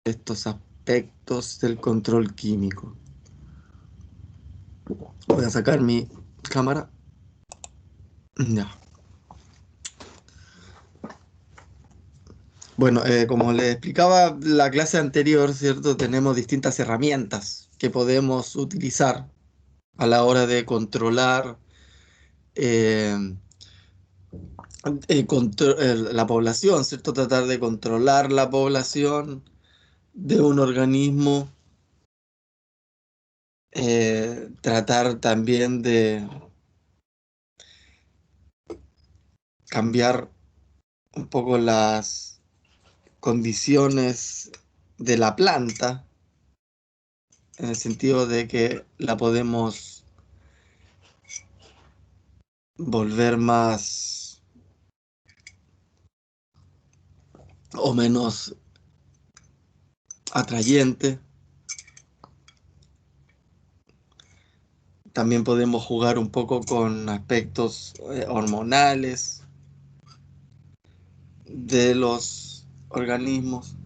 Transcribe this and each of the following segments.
estos aspectos del control químico. Voy a sacar mi cámara. Ya. Bueno, como les explicaba la clase anterior, ¿cierto? Tenemos distintas herramientas que podemos utilizar a la hora de controlar eh, la población, ¿cierto? Tratar de controlar la población de un organismo, tratar también de cambiar un poco las condiciones de la planta, en el sentido de que la podemos volver más o menos atrayente. También podemos jugar un poco con aspectos hormonales de los organismos.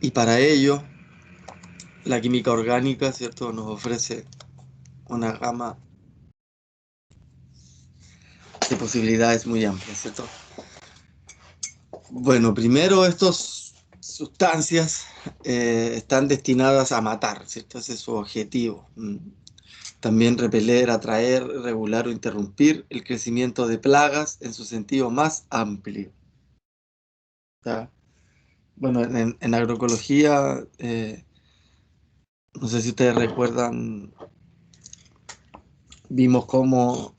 Y para ello, la química orgánica, ¿cierto? Nos ofrece una gama de posibilidades muy amplias, ¿cierto? Bueno, primero estas sustancias están destinadas a matar, ¿cierto? Ese es su objetivo. También repeler, atraer, regular o interrumpir el crecimiento de plagas en su sentido más amplio. ¿Ya? Bueno, en agroecología, no sé si ustedes recuerdan, vimos cómo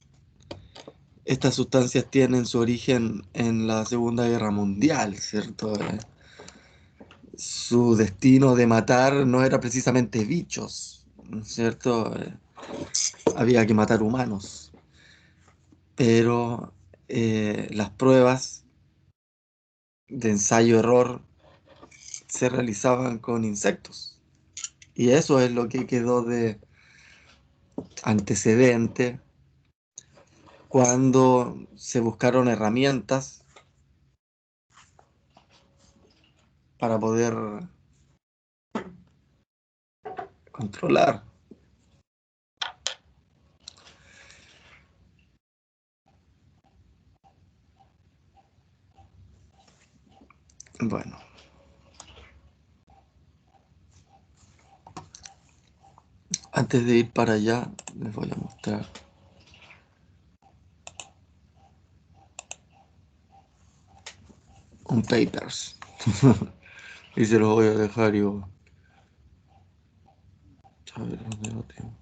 estas sustancias tienen su origen en la Segunda Guerra Mundial, ¿cierto? Su destino de matar no era precisamente bichos, ¿no es cierto? Había que matar humanos, pero las pruebas de ensayo-error se realizaban con insectos. Y eso es lo que quedó de antecedente cuando se buscaron herramientas para poder controlar. Bueno, antes de ir para allá, les voy a mostrar un papers. Y se los voy a dejar yo. A ver, ¿dónde lo tengo?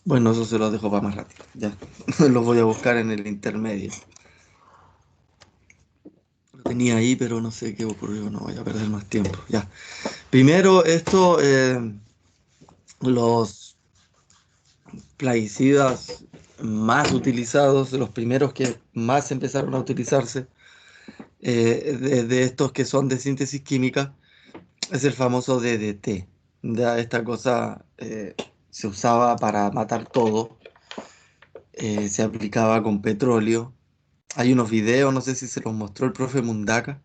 Bueno, eso se los dejo para más rápido. Ya, los voy a buscar en el intermedio. Lo tenía ahí, pero no sé qué ocurrió. No voy a perder más tiempo. Ya. Primero, los plaguicidas más utilizados, de los primeros que más empezaron a utilizarse, de estos que son de síntesis química, es el famoso DDT. Ya esta cosa se usaba para matar todo, se aplicaba con petróleo. Hay unos videos, no sé si se los mostró el profe Mundaka,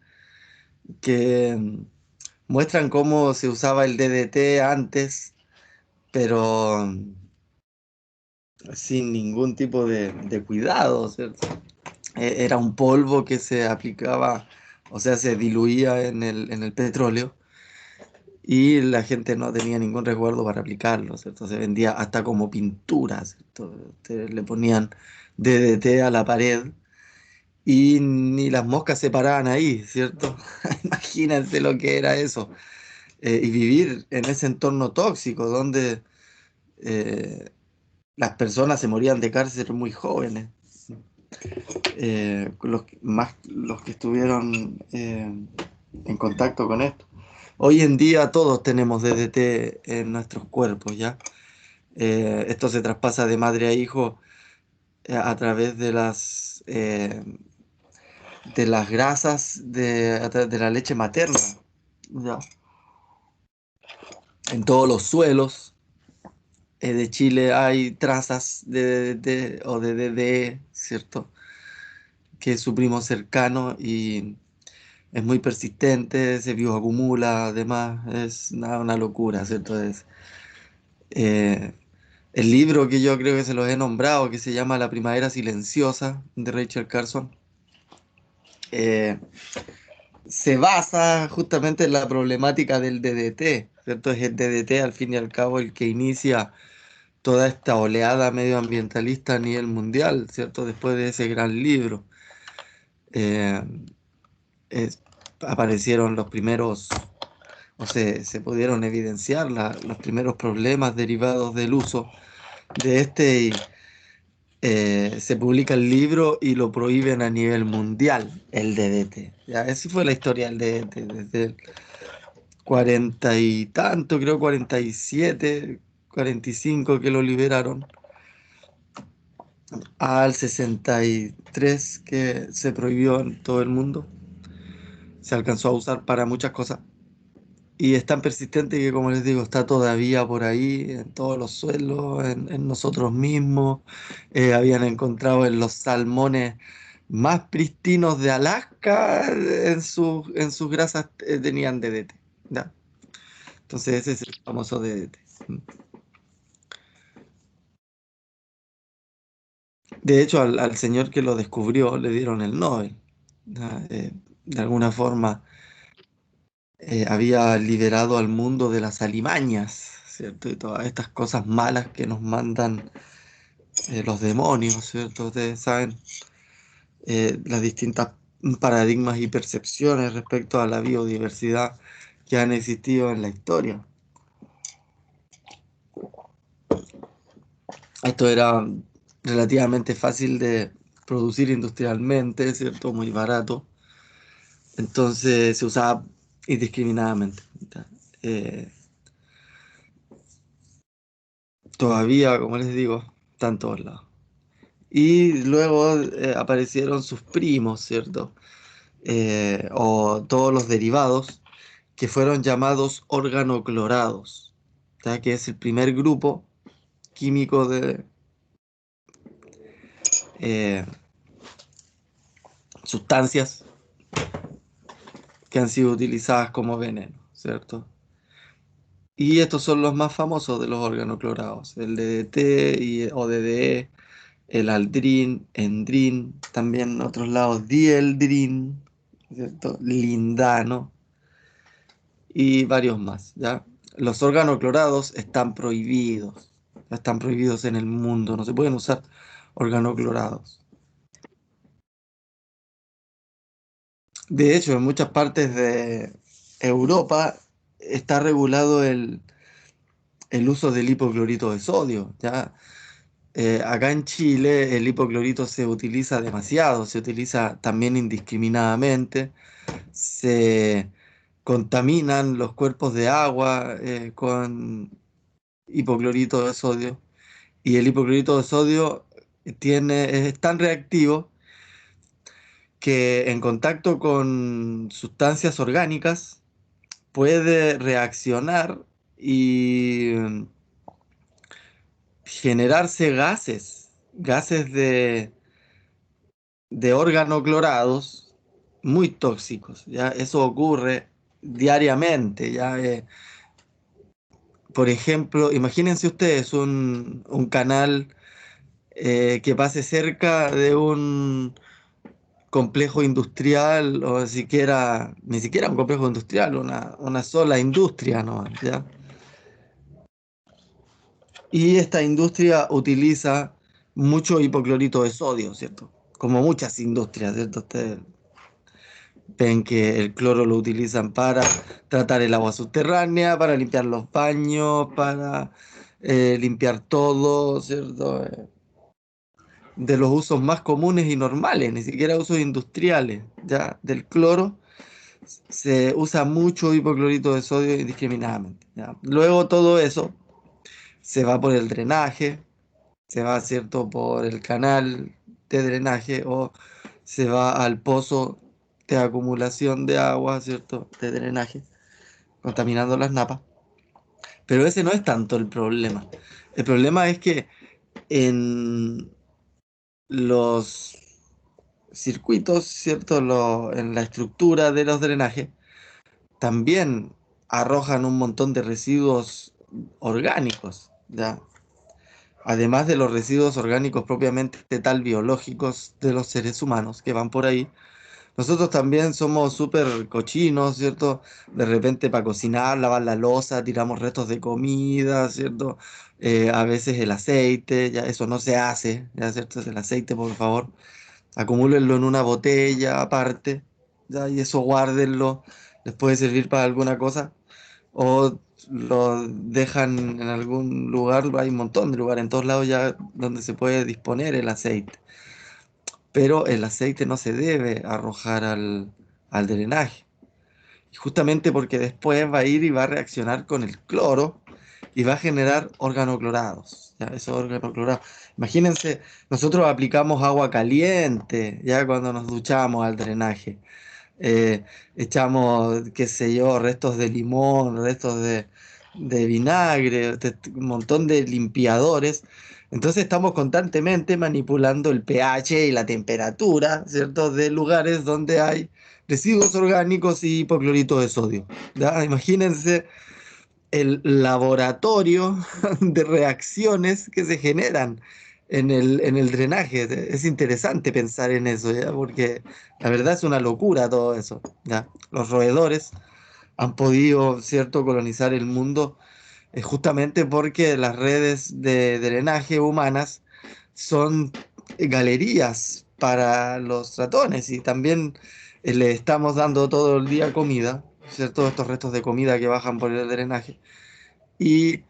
que muestran cómo se usaba el DDT antes, pero sin ningún tipo de cuidado, ¿cierto? Era un polvo que se aplicaba, o sea, se diluía en el petróleo y la gente no tenía ningún resguardo para aplicarlo, ¿cierto? Se vendía hasta como pintura, ¿cierto? Le ponían DDT a la pared y ni las moscas se paraban ahí, ¿cierto? Imagínense lo que era eso. Y vivir en ese entorno tóxico donde las personas se morían de cáncer muy jóvenes. Más los que estuvieron en contacto con esto. Hoy en día todos tenemos DDT en nuestros cuerpos, ¿ya? Esto se traspasa de madre a hijo a través de las grasas a través de la leche materna, ¿ya? En todos los suelos de Chile hay trazas de DDT o de DDE, ¿cierto? Que es su primo cercano y es muy persistente, se bioacumula, además es una locura, ¿cierto? Eh, el libro que yo creo que se los he nombrado, que se llama La primavera silenciosa, de Rachel Carson, eh, se basa justamente en la problemática del DDT, ¿cierto? Es el DDT al fin y al cabo el que inicia toda esta oleada medioambientalista a nivel mundial, ¿cierto? Después de ese gran libro. Eh, es- Aparecieron los primeros se pudieron evidenciar los primeros problemas derivados del uso de este y se publica el libro y lo prohíben a nivel mundial, el DDT. Ya, esa fue la historia del DDT, desde el 40 y tanto, creo 47, 45 que lo liberaron, al 63 que se prohibió en todo el mundo. Se alcanzó a usar para muchas cosas. Y es tan persistente que, como les digo, está todavía por ahí, en todos los suelos, en nosotros mismos. Habían encontrado en los salmones más pristinos de Alaska, en sus grasas tenían DDT. ¿Ya? Entonces ese es el famoso DDT. De hecho, al señor que lo descubrió le dieron el Nobel. ¿Ya? De alguna forma había liberado al mundo de las alimañas, ¿cierto? Y todas estas cosas malas que nos mandan los demonios, ¿cierto? Ustedes saben las distintas paradigmas y percepciones respecto a la biodiversidad que han existido en la historia. Esto era relativamente fácil de producir industrialmente, ¿cierto? Muy barato. Entonces se usaba indiscriminadamente. ¿Ya? Eh, Todavía, como les digo, está en todos lados. Y luego aparecieron sus primos, ¿cierto? O todos los derivados que fueron llamados organoclorados, ya que es el primer grupo químico de eh, sustancias que han sido utilizadas como veneno, ¿cierto? Y estos son los más famosos de los organoclorados, el DDT o DDE, el aldrin, endrin, también en otros lados dieldrin, ¿cierto? Lindano y varios más, ¿ya? Los organoclorados están prohibidos en el mundo, no se pueden usar organoclorados. De hecho, en muchas partes de Europa está regulado el uso del hipoclorito de sodio, ¿ya? Acá en Chile el hipoclorito se utiliza demasiado, se utiliza también indiscriminadamente, se contaminan los cuerpos de agua con hipoclorito de sodio y el hipoclorito de sodio es tan reactivo que en contacto con sustancias orgánicas puede reaccionar y generarse gases de organoclorados muy tóxicos. ¿Ya? Eso ocurre diariamente. ¿Ya? Por ejemplo, imagínense ustedes un canal que pase cerca de un complejo industrial o siquiera, ni siquiera un complejo industrial, una sola industria, ¿no? ¿Ya? Y esta industria utiliza mucho hipoclorito de sodio, ¿cierto? Como muchas industrias, ¿cierto? Ustedes ven que el cloro lo utilizan para tratar el agua subterránea, para limpiar los baños, para limpiar todo, ¿cierto? De los usos más comunes y normales, ni siquiera usos industriales, ¿ya? Del cloro se usa mucho hipoclorito de sodio indiscriminadamente, ¿ya? Luego todo eso se va por el drenaje, se va, ¿cierto?, por el canal de drenaje o se va al pozo de acumulación de agua, ¿cierto?, de drenaje, contaminando las napas. Pero ese no es tanto el problema. El problema es que en los circuitos, ¿cierto?, en la estructura de los drenajes, también arrojan un montón de residuos orgánicos, ¿ya? Además de los residuos orgánicos propiamente tal biológicos de los seres humanos que van por ahí, nosotros también somos súper cochinos, ¿cierto? De repente para cocinar, lavar la loza, tiramos restos de comida, ¿cierto? A veces el aceite, ya eso no se hace, ¿ya cierto? El aceite, por favor, acumúlenlo en una botella aparte, ¿ya? Y eso guárdenlo, les puede servir para alguna cosa o lo dejan en algún lugar, hay un montón de lugares en todos lados ya donde se puede disponer el aceite, pero el aceite no se debe arrojar al drenaje, justamente porque después va a ir y va a reaccionar con el cloro y va a generar organoclorados, ¿ya? Esos organoclorados. Imagínense, nosotros aplicamos agua caliente ya cuando nos duchamos al drenaje, echamos, qué sé yo, restos de limón, restos de vinagre, un montón de limpiadores. Entonces estamos constantemente manipulando el pH y la temperatura, ¿cierto? De lugares donde hay residuos orgánicos y hipoclorito de sodio. ¿Ya? Imagínense el laboratorio de reacciones que se generan en el drenaje. Es interesante pensar en eso, ¿ya? Porque la verdad es una locura todo eso, ¿ya? Los roedores han podido, ¿cierto?, colonizar el mundo justamente porque las redes de drenaje humanas son galerías para los ratones y también le estamos dando todo el día comida, ¿cierto? Estos restos de comida que bajan por el drenaje y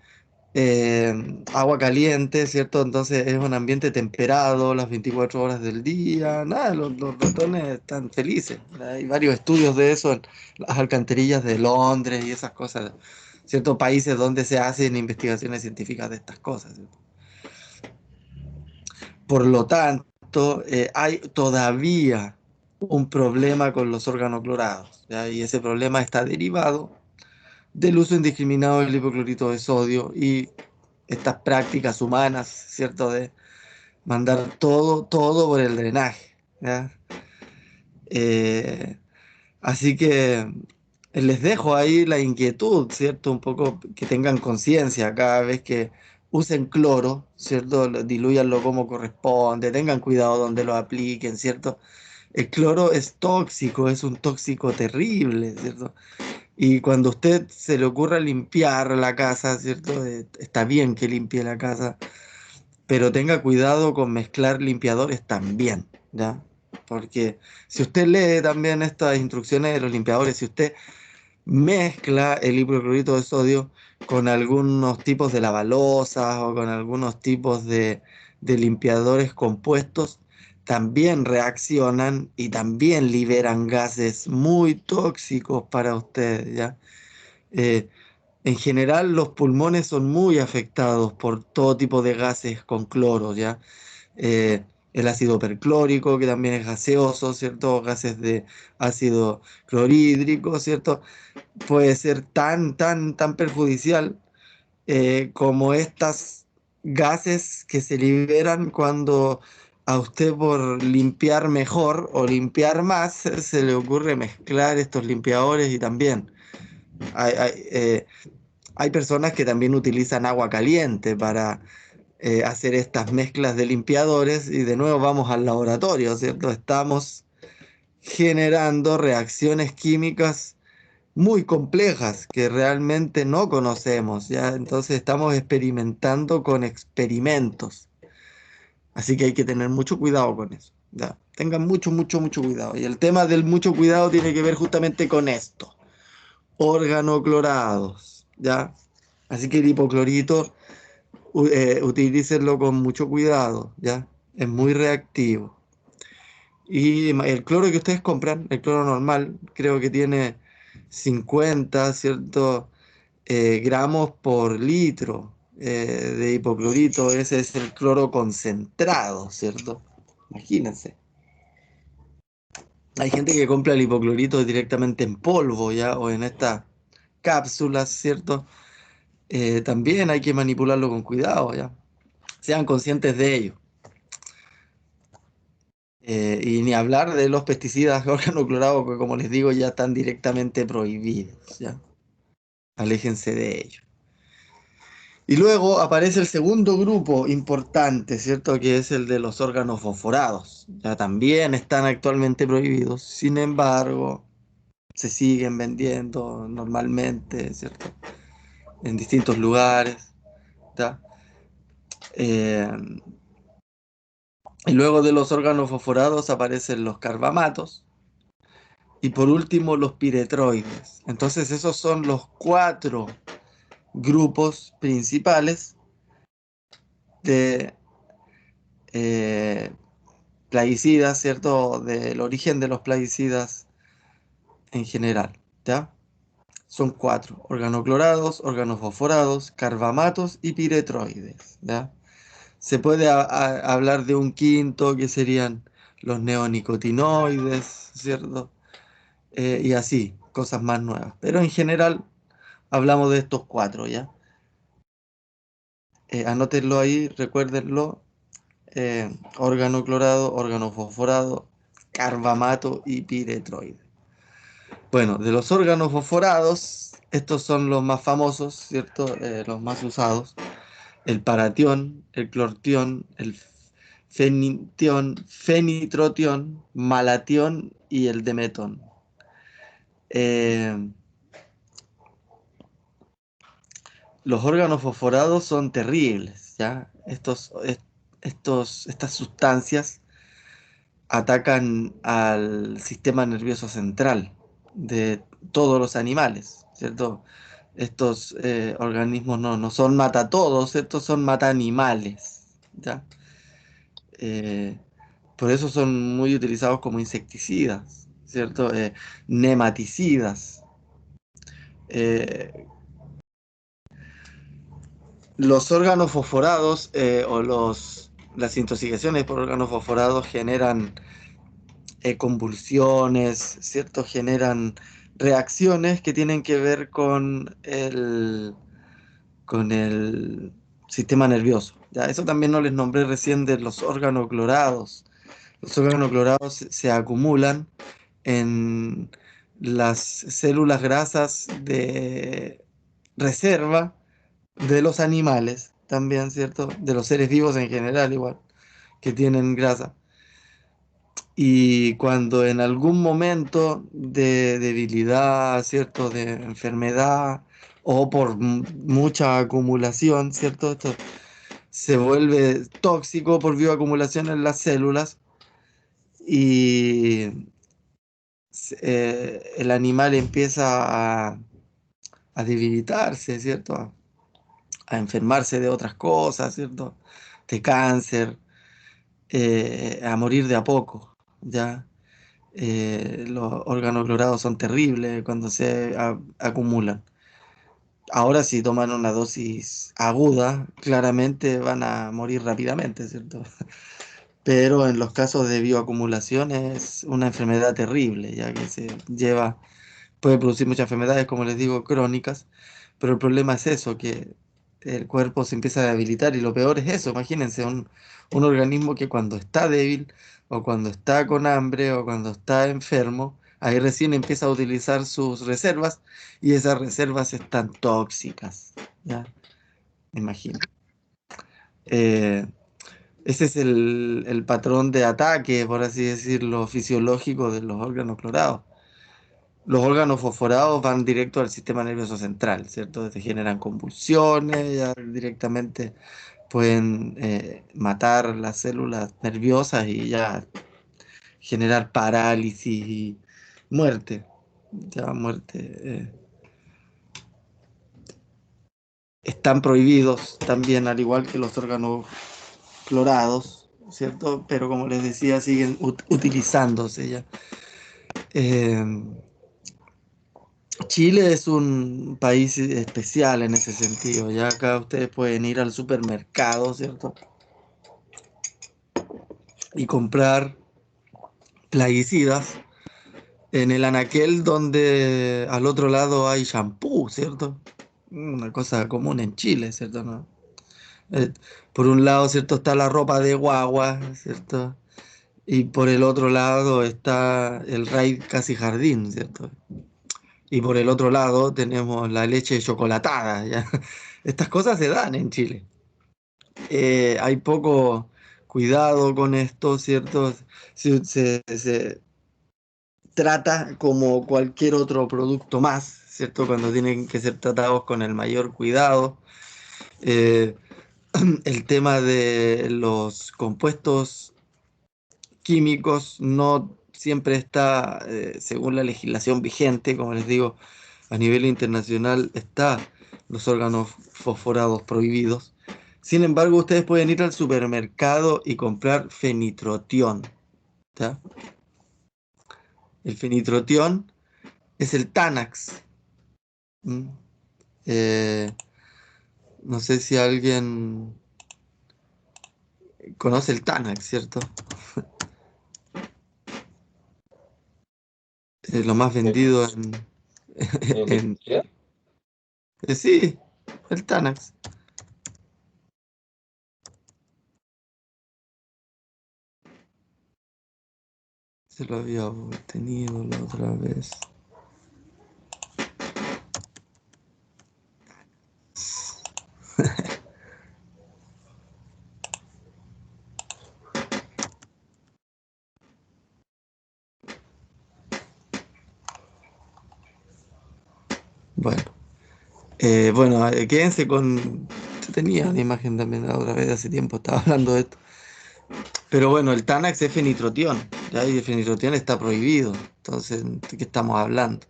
agua caliente, ¿cierto? Entonces es un ambiente temperado las 24 horas del día. Nada, los ratones están felices. Hay varios estudios de eso en las alcantarillas de Londres y esas cosas. Ciertos países donde se hacen investigaciones científicas de estas cosas, ¿cierto? Por lo tanto, hay todavía un problema con los órganos clorados, ¿ya? Y ese problema está derivado del uso indiscriminado del hipoclorito de sodio y estas prácticas humanas, ¿cierto? De mandar todo por el drenaje, ¿ya? Eh, Así que les dejo ahí la inquietud, ¿cierto? Un poco que tengan conciencia cada vez que usen cloro, ¿cierto? Dilúyanlo como corresponde, tengan cuidado donde lo apliquen, ¿cierto? El cloro es tóxico, es un tóxico terrible, ¿cierto? Y cuando a usted se le ocurra limpiar la casa, ¿cierto? Está bien que limpie la casa, pero tenga cuidado con mezclar limpiadores también, ¿ya? Porque si usted lee también estas instrucciones de los limpiadores, si usted mezcla el hipoclorito de sodio con algunos tipos de lavalosas o con algunos tipos de limpiadores compuestos, también reaccionan y también liberan gases muy tóxicos para usted, ¿ya? Eh, en general, los pulmones son muy afectados por todo tipo de gases con cloro, ¿ya? eh, el ácido perclórico, que también es gaseoso, ¿cierto? Gases de ácido clorhídrico, ¿cierto? Puede ser tan perjudicial como estas gases que se liberan cuando a usted por limpiar mejor o limpiar más se le ocurre mezclar estos limpiadores y también hay, hay, eh, hay personas que también utilizan agua caliente para hacer estas mezclas de limpiadores y de nuevo vamos al laboratorio, ¿cierto? Estamos generando reacciones químicas muy complejas que realmente no conocemos, ¿ya? Entonces estamos experimentando con experimentos. Así que hay que tener mucho cuidado con eso, ¿ya? Tengan mucho cuidado. Y el tema del mucho cuidado tiene que ver justamente con esto. Organoclorados, ¿ya? Así que el hipoclorito, utilícenlo con mucho cuidado, ¿ya? Es muy reactivo. Y el cloro que ustedes compran, el cloro normal, creo que tiene 50, ¿cierto? Gramos por litro de hipoclorito. Ese es el cloro concentrado, ¿cierto? Imagínense. Hay gente que compra el hipoclorito directamente en polvo, ¿ya? O en estas cápsulas, ¿cierto? También hay que manipularlo con cuidado, ¿ya? Sean conscientes de ello. Y ni hablar de los pesticidas organoclorados, que como les digo, ya están directamente prohibidos, ¿ya? Aléjense de ello. Y luego aparece el segundo grupo importante, ¿cierto? Que es el de los órganos fosforados. Ya también están actualmente prohibidos. Sin embargo, se siguen vendiendo normalmente, ¿cierto? En distintos lugares, ¿ya? Eh, y luego de los órganos fosforados aparecen los carbamatos. Y por último, los piretroides. Entonces, esos son los cuatro grupos principales de eh, plaguicidas, ¿cierto? Del origen de los plaguicidas en general, ¿ya? Son cuatro: organoclorados, organofosforados, carbamatos y piretroides, ¿ya? Se puede hablar de un quinto que serían los neonicotinoides, ¿cierto? Y así, cosas más nuevas. Pero en general hablamos de estos cuatro, ¿ya? Anótenlo ahí, recuérdenlo. Órgano clorado, órgano fosforado, carbamato y piretroide. Bueno, de los órganos fosforados, estos son los más famosos, ¿cierto? Los más usados. El paratión, el clortión, el fenitión, fenitrotión, malatión y el demetón. Eh, los órganos fosforados son terribles, ¿ya? Estas sustancias atacan al sistema nervioso central de todos los animales, ¿cierto? Estos organismos no son matatodos, ¿cierto? Son mata-animales, ¿ya? Eh, por eso son muy utilizados como insecticidas, ¿cierto? Nematicidas. Eh, los órganos fosforados las intoxicaciones por órganos fosforados generan convulsiones, ¿cierto? Generan reacciones que tienen que ver con el sistema nervioso. ¿Ya? Eso también no les nombré recién de los órganos clorados. Los órganos clorados se acumulan en las células grasas de reserva de los animales, también, ¿cierto? De los seres vivos en general, igual, que tienen grasa. Y cuando en algún momento de debilidad, ¿cierto? De enfermedad o por mucha acumulación, ¿cierto? Esto se vuelve tóxico por bioacumulación en las células y el animal empieza a debilitarse, ¿cierto? A enfermarse de otras cosas, ¿cierto? De cáncer, a morir de a poco, ¿ya? Los órganos clorados son terribles cuando se acumulan. Ahora, si toman una dosis aguda, claramente van a morir rápidamente, ¿cierto? pero en los casos de bioacumulación es una enfermedad terrible, ya que puede producir muchas enfermedades, como les digo, crónicas, pero el problema es eso, que el cuerpo se empieza a debilitar y lo peor es eso, imagínense, un organismo que cuando está débil o cuando está con hambre o cuando está enfermo, ahí recién empieza a utilizar sus reservas y esas reservas están tóxicas, ¿ya? Imagino. Eh, Ese es el patrón de ataque, por así decirlo, fisiológico de los órganos clorados. Los órganos fosforados van directo al sistema nervioso central, ¿cierto? Te generan convulsiones, ya directamente pueden matar las células nerviosas y ya generar parálisis y muerte. Ya muerte. Están prohibidos también, al igual que los órganos clorados, ¿cierto? Pero como les decía, siguen utilizándose ya. Eh, Chile es un país especial en ese sentido. Ya acá ustedes pueden ir al supermercado, ¿cierto? Y comprar plaguicidas en el anaquel donde al otro lado hay shampoo, ¿cierto? Una cosa común en Chile, ¿cierto? ¿No? Eh, por un lado, ¿cierto? Está la ropa de guagua, ¿cierto? Y por el otro lado está el Raid Casi Jardín, ¿cierto? Y por el otro lado tenemos la leche chocolatada, ¿ya? Estas cosas se dan en Chile. Hay poco cuidado con esto, ¿cierto? Se trata como cualquier otro producto más, ¿cierto? Cuando tienen que ser tratados con el mayor cuidado. Eh, el tema de los compuestos químicos no siempre está, según la legislación vigente, como les digo, a nivel internacional está los órganos fosforados prohibidos. Sin embargo, ustedes pueden ir al supermercado y comprar fenitrotión, ¿ya? El fenitrotión es el Tanax. ¿M? Eh, no sé si alguien conoce el Tanax, ¿cierto? Es lo más vendido en... ¿Electricidad? sí, el Tanax. Se lo había tenido la otra vez. Bueno, quédense con... Yo tenía una imagen también la otra vez, hace tiempo estaba hablando de esto. Pero bueno, el Tanax es fenitrotión, ¿ya? Y el fenitrotión está prohibido. Entonces, ¿de qué estamos hablando?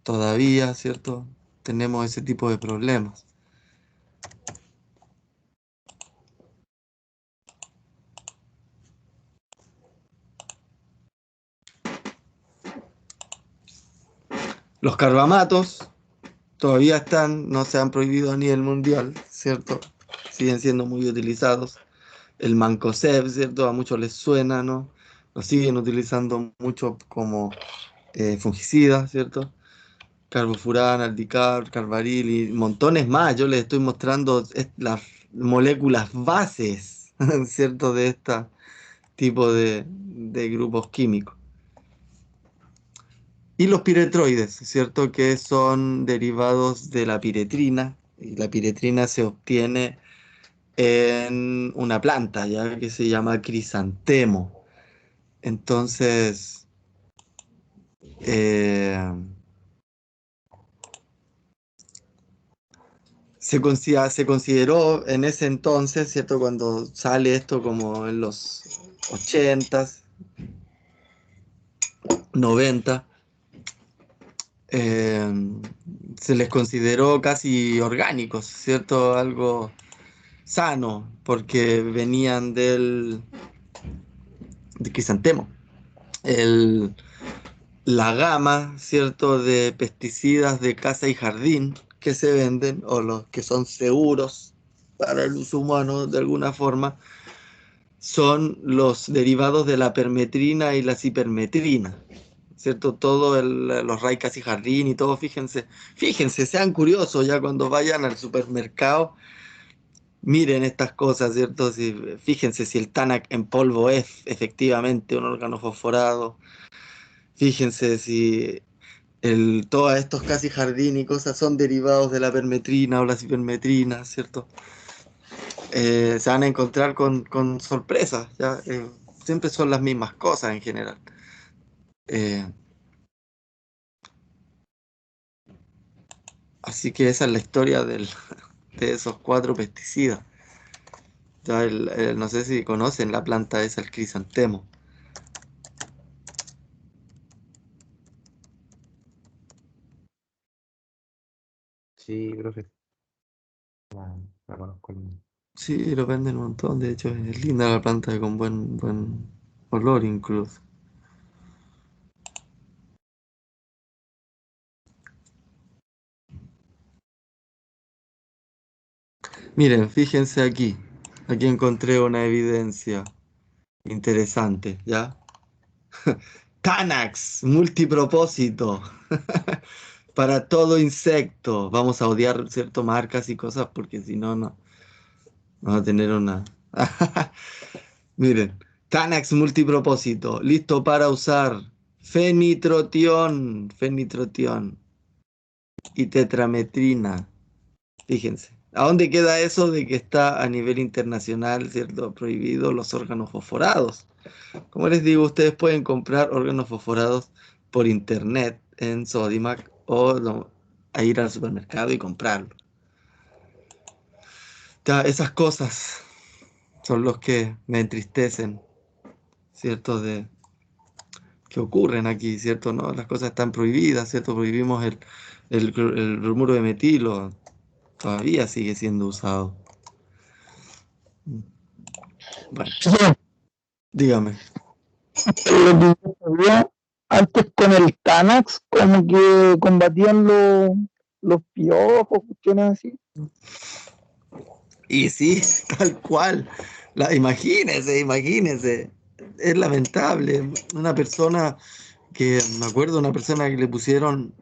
Todavía, ¿cierto? Tenemos ese tipo de problemas. Los carbamatos todavía están, no se han prohibido a nivel mundial, ¿cierto? Siguen siendo muy utilizados. El Mancozeb, ¿cierto? A muchos les suena, ¿no? Lo siguen utilizando mucho como fungicida, ¿cierto? Carbofurán, aldicarb, carbaril y montones más. Yo les estoy mostrando las moléculas bases, ¿cierto? De este tipo de grupos químicos. Y los piretroides, ¿cierto? Que son derivados de la piretrina. Y la piretrina se obtiene en una planta, ya que se llama crisantemo. Entonces, eh, se consideró en ese entonces, ¿cierto? Cuando sale esto como en los 80s, 90, eh, se les consideró casi orgánicos, ¿cierto? Algo sano, porque venían de crisantemo. El, la gama, ¿cierto? De pesticidas de casa y jardín que se venden, o los que son seguros para el uso humano de alguna forma, son los derivados de la permetrina y la cipermetrina, ¿cierto? Los raicas y jardín y todo, fíjense, sean curiosos ya cuando vayan al supermercado, miren estas cosas, ¿cierto? Fíjense si el TANAC en polvo es efectivamente un órgano fosforado, fíjense si todos estos casi jardín y cosas son derivados de la permetrina o la cipermetrina, ¿cierto? Se van a encontrar con sorpresas, ¿ya? Siempre son las mismas cosas en general. Eh, Así que esa es la historia de esos 4 pesticidas. Ya no sé si conocen la planta esa, el crisantemo. Sí, creo que la, la conozco. Sí, lo venden un montón. De hecho, es linda la planta con buen olor incluso. Miren, fíjense aquí. Aquí encontré una evidencia interesante, ¿ya? Tanax, multipropósito. Para todo insecto. Vamos a odiar ciertas marcas y cosas porque si no, no vamos a tener una. Miren, Tanax multipropósito, listo para usar. Fenitrotión y tetrametrina. Fíjense. ¿A dónde queda eso de que está a nivel internacional, cierto, prohibido los órganos fosforados? Como les digo, ustedes pueden comprar órganos fosforados por internet en Sodimac o a ir al supermercado y comprarlo. Ya, esas cosas son los que me entristecen, ¿cierto? Que ocurren aquí, ¿cierto? ¿No? Las cosas están prohibidas, ¿cierto? Prohibimos el bromuro de metilo, todavía sigue siendo usado. Bueno, Eso dígame. es lo que yo sabía. Antes con el Tanax, como que combatían los piojos, cuestiones así. Y sí, tal cual. Imagínese. Es lamentable. Una persona me acuerdo, una persona que le pusieron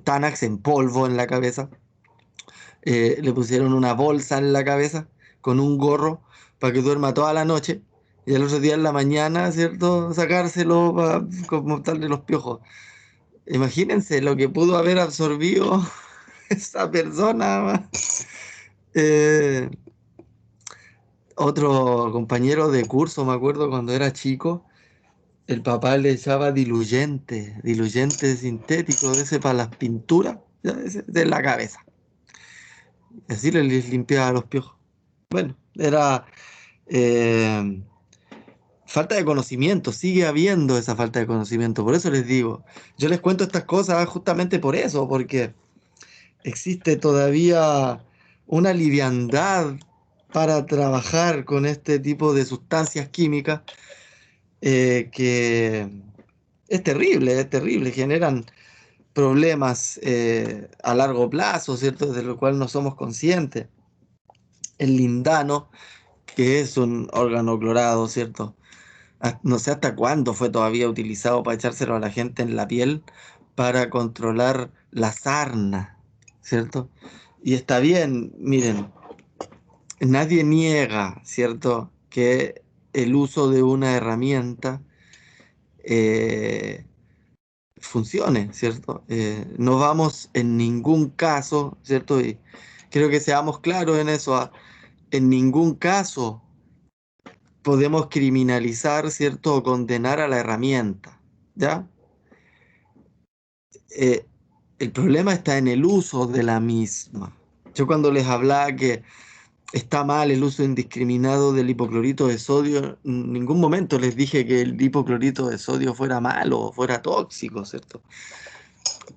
Tanax en polvo en la cabeza, le pusieron una bolsa en la cabeza con un gorro para que duerma toda la noche y el otro día en la mañana, ¿cierto? Sacárselo para como darle los piojos. Imagínense lo que pudo haber absorbido esa persona. Eh, Otro compañero de curso, me acuerdo cuando era chico, el papá le echaba diluyente sintético de ese para las pinturas, ya, ese, de la cabeza. Así les limpiaba los piojos. Bueno, era eh, falta de conocimiento, sigue habiendo esa falta de conocimiento. Por eso les digo, yo les cuento estas cosas justamente por eso, porque existe todavía una liviandad para trabajar con este tipo de sustancias químicas que es terrible, generan problemas a largo plazo, ¿cierto? De lo cual no somos conscientes. El lindano, que es un órgano clorado, ¿cierto? No sé hasta cuándo fue todavía utilizado para echárselo a la gente en la piel para controlar la sarna, ¿cierto? Y está bien, miren, nadie niega, ¿cierto?, que el uso de una herramienta eh, funcione, ¿cierto? No vamos en ningún caso, ¿cierto? Y creo que seamos claros en eso, en ningún caso podemos criminalizar, ¿cierto? O condenar a la herramienta, ¿ya? Eh, el problema está en el uso de la misma. Yo cuando les hablaba que está mal el uso indiscriminado del hipoclorito de sodio, en ningún momento les dije que el hipoclorito de sodio fuera malo o fuera tóxico, ¿cierto?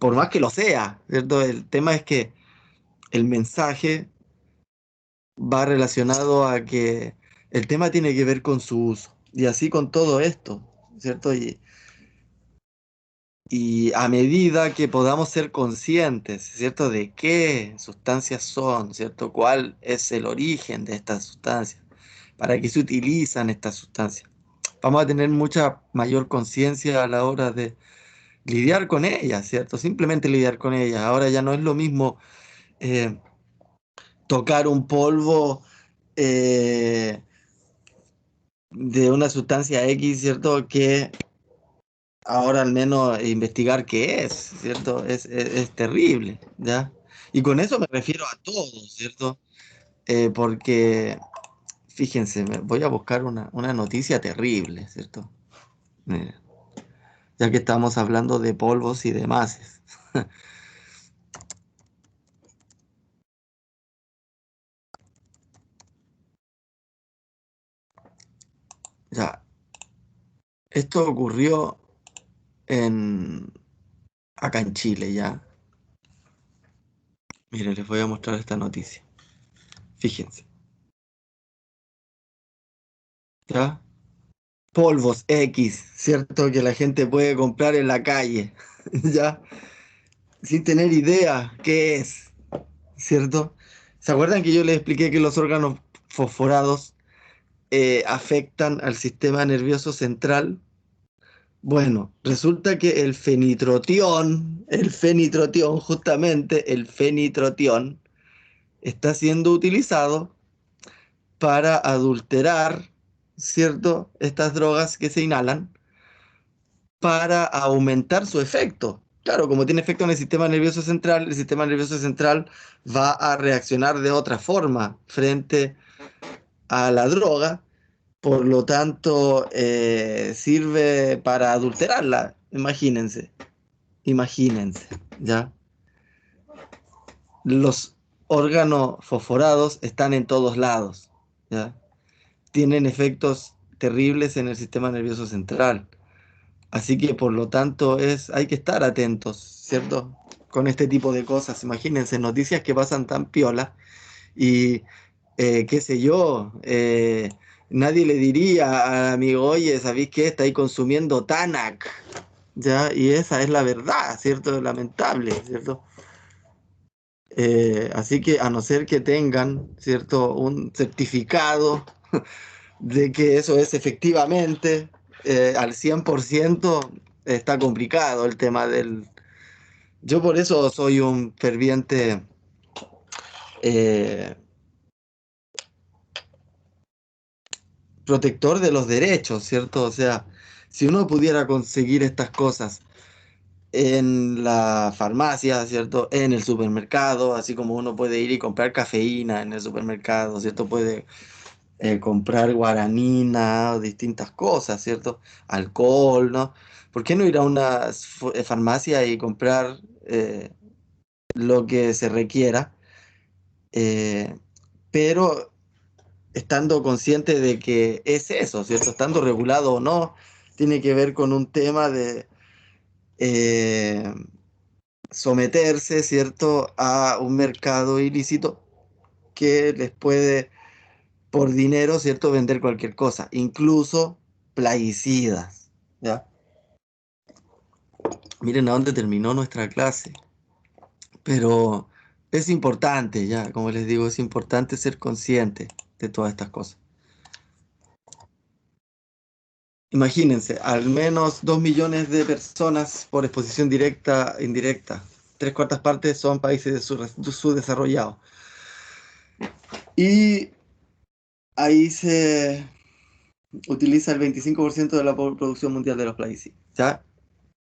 Por más que lo sea, ¿cierto? El tema es que el mensaje va relacionado a que el tema tiene que ver con su uso. Y así con todo esto, ¿cierto? Y a medida que podamos ser conscientes, ¿cierto? De qué sustancias son, ¿cierto? ¿Cuál es el origen de estas sustancias? para qué se utilizan estas sustancias. Vamos a tener mucha mayor conciencia a la hora de lidiar con ellas, ¿cierto? Simplemente lidiar con ellas. Ahora ya no es lo mismo eh, tocar un polvo eh, de una sustancia X, ¿cierto? Que ahora al menos investigar qué es, ¿cierto? Es terrible, ¿ya? Y con eso me refiero a todo, ¿cierto? Porque, fíjense, voy a buscar una noticia terrible, ¿cierto? Eh, ya que estamos hablando de polvos y demás. Ya, esto ocurrió en, acá en Chile, ¿ya? Miren, les voy a mostrar esta noticia. Fíjense, ¿ya? Polvos X, ¿cierto? Que la gente puede comprar en la calle, ¿ya? Sin tener idea qué es, ¿cierto? ¿Se acuerdan que yo les expliqué que los órganos fosforados afectan al sistema nervioso central? Bueno, resulta que el fenitrotión, justamente el fenitrotión, está siendo utilizado para adulterar, ¿cierto? Estas drogas que se inhalan para aumentar su efecto. Claro, como tiene efecto en el sistema nervioso central va a reaccionar de otra forma frente a la droga, por lo tanto sirve para adulterarla. Imagínense, ¿ya? Los órganos fosforados están en todos lados, ¿ya? Tienen efectos terribles en el sistema nervioso central. Así que por lo tanto hay que estar atentos, ¿cierto? Con este tipo de cosas. Imagínense, noticias que pasan tan piola y qué sé yo, nadie le diría al amigo, oye, ¿sabéis qué? Está ahí consumiendo Tanac, ¿ya? Y esa es la verdad, ¿cierto? Lamentable, ¿cierto? Así que a no ser que tengan, ¿cierto? Un certificado de que eso es efectivamente al 100%, está complicado el tema del... Yo por eso soy un ferviente eh, protector de los derechos, ¿cierto? O sea, si uno pudiera conseguir estas cosas en la farmacia, ¿cierto? En el supermercado, así como uno puede ir y comprar cafeína en el supermercado, ¿cierto? Puede comprar guaranina o distintas cosas, ¿cierto? Alcohol, ¿no? ¿Por qué no ir a una farmacia y comprar lo que se requiera? eh, pero estando consciente de que es eso, ¿cierto? Estando regulado o no, tiene que ver con un tema de eh, someterse, ¿cierto?, a un mercado ilícito que les puede, por dinero, ¿cierto?, vender cualquier cosa, incluso plaguicidas, ¿ya? Miren a dónde terminó nuestra clase, pero es importante, ya, como les digo, es importante ser consciente de todas estas cosas. Imagínense, al menos 2 millones de personas por exposición directa e indirecta. Tres cuartas partes son países subdesarrollados. Y ahí se utiliza el 25% de la producción mundial de los plaguicidas. ¿Ya?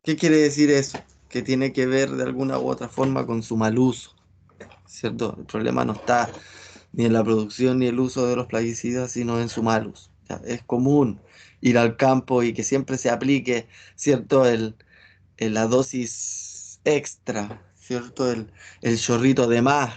¿Qué quiere decir eso? Que tiene que ver de alguna u otra forma con su mal uso, ¿cierto? El problema no está ni en la producción ni el uso de los plaguicidas, sino en su mal uso. ¿Ya? Es común ir al campo y que siempre se aplique, ¿cierto? La dosis extra, ¿cierto? El chorrito de más,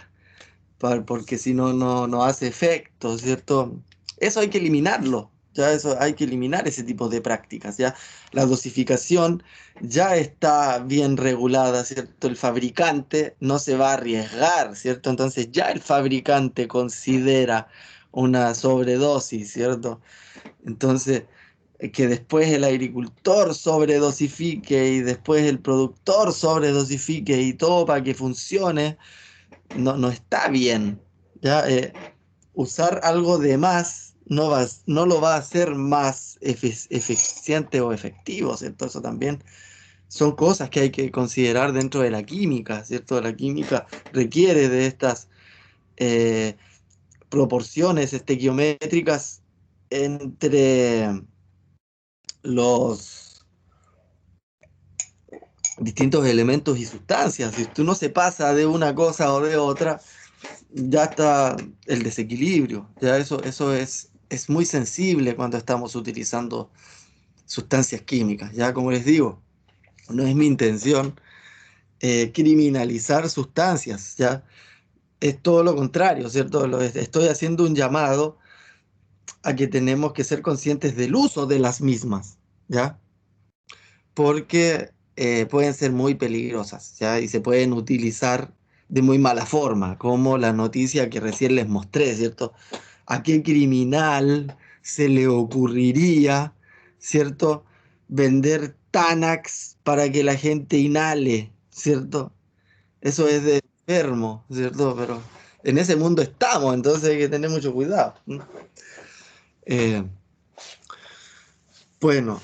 porque si no, no hace efecto, ¿cierto? Eso hay que eliminarlo, ya eso hay que eliminar ese tipo de prácticas, ya la dosificación ya está bien regulada, ¿cierto? El fabricante no se va a arriesgar, ¿cierto? Entonces ya el fabricante considera una sobredosis, ¿cierto? Entonces, que después el agricultor sobredosifique y después el productor sobredosifique y todo para que funcione, no está bien. ¿Ya? Usar algo de más no lo va a hacer más eficiente o efectivo, ¿cierto? Eso también son cosas que hay que considerar dentro de la química, ¿cierto? La química requiere de estas eh, proporciones estequiométricas entre los distintos elementos y sustancias. Si tú no se pasa de una cosa o de otra, ya está el desequilibrio. Ya eso es muy sensible cuando estamos utilizando sustancias químicas. Ya como les digo, no es mi intención criminalizar sustancias, ya es todo lo contrario, ¿cierto? Estoy haciendo un llamado a que tenemos que ser conscientes del uso de las mismas, ¿ya? Porque pueden ser muy peligrosas, ¿ya? Y se pueden utilizar de muy mala forma, como la noticia que recién les mostré, ¿cierto? ¿A qué criminal se le ocurriría, ¿cierto? Vender Tanax para que la gente inhale, ¿cierto? Eso es de enfermo, ¿cierto? Pero en ese mundo estamos, entonces hay que tener mucho cuidado. Eh, bueno,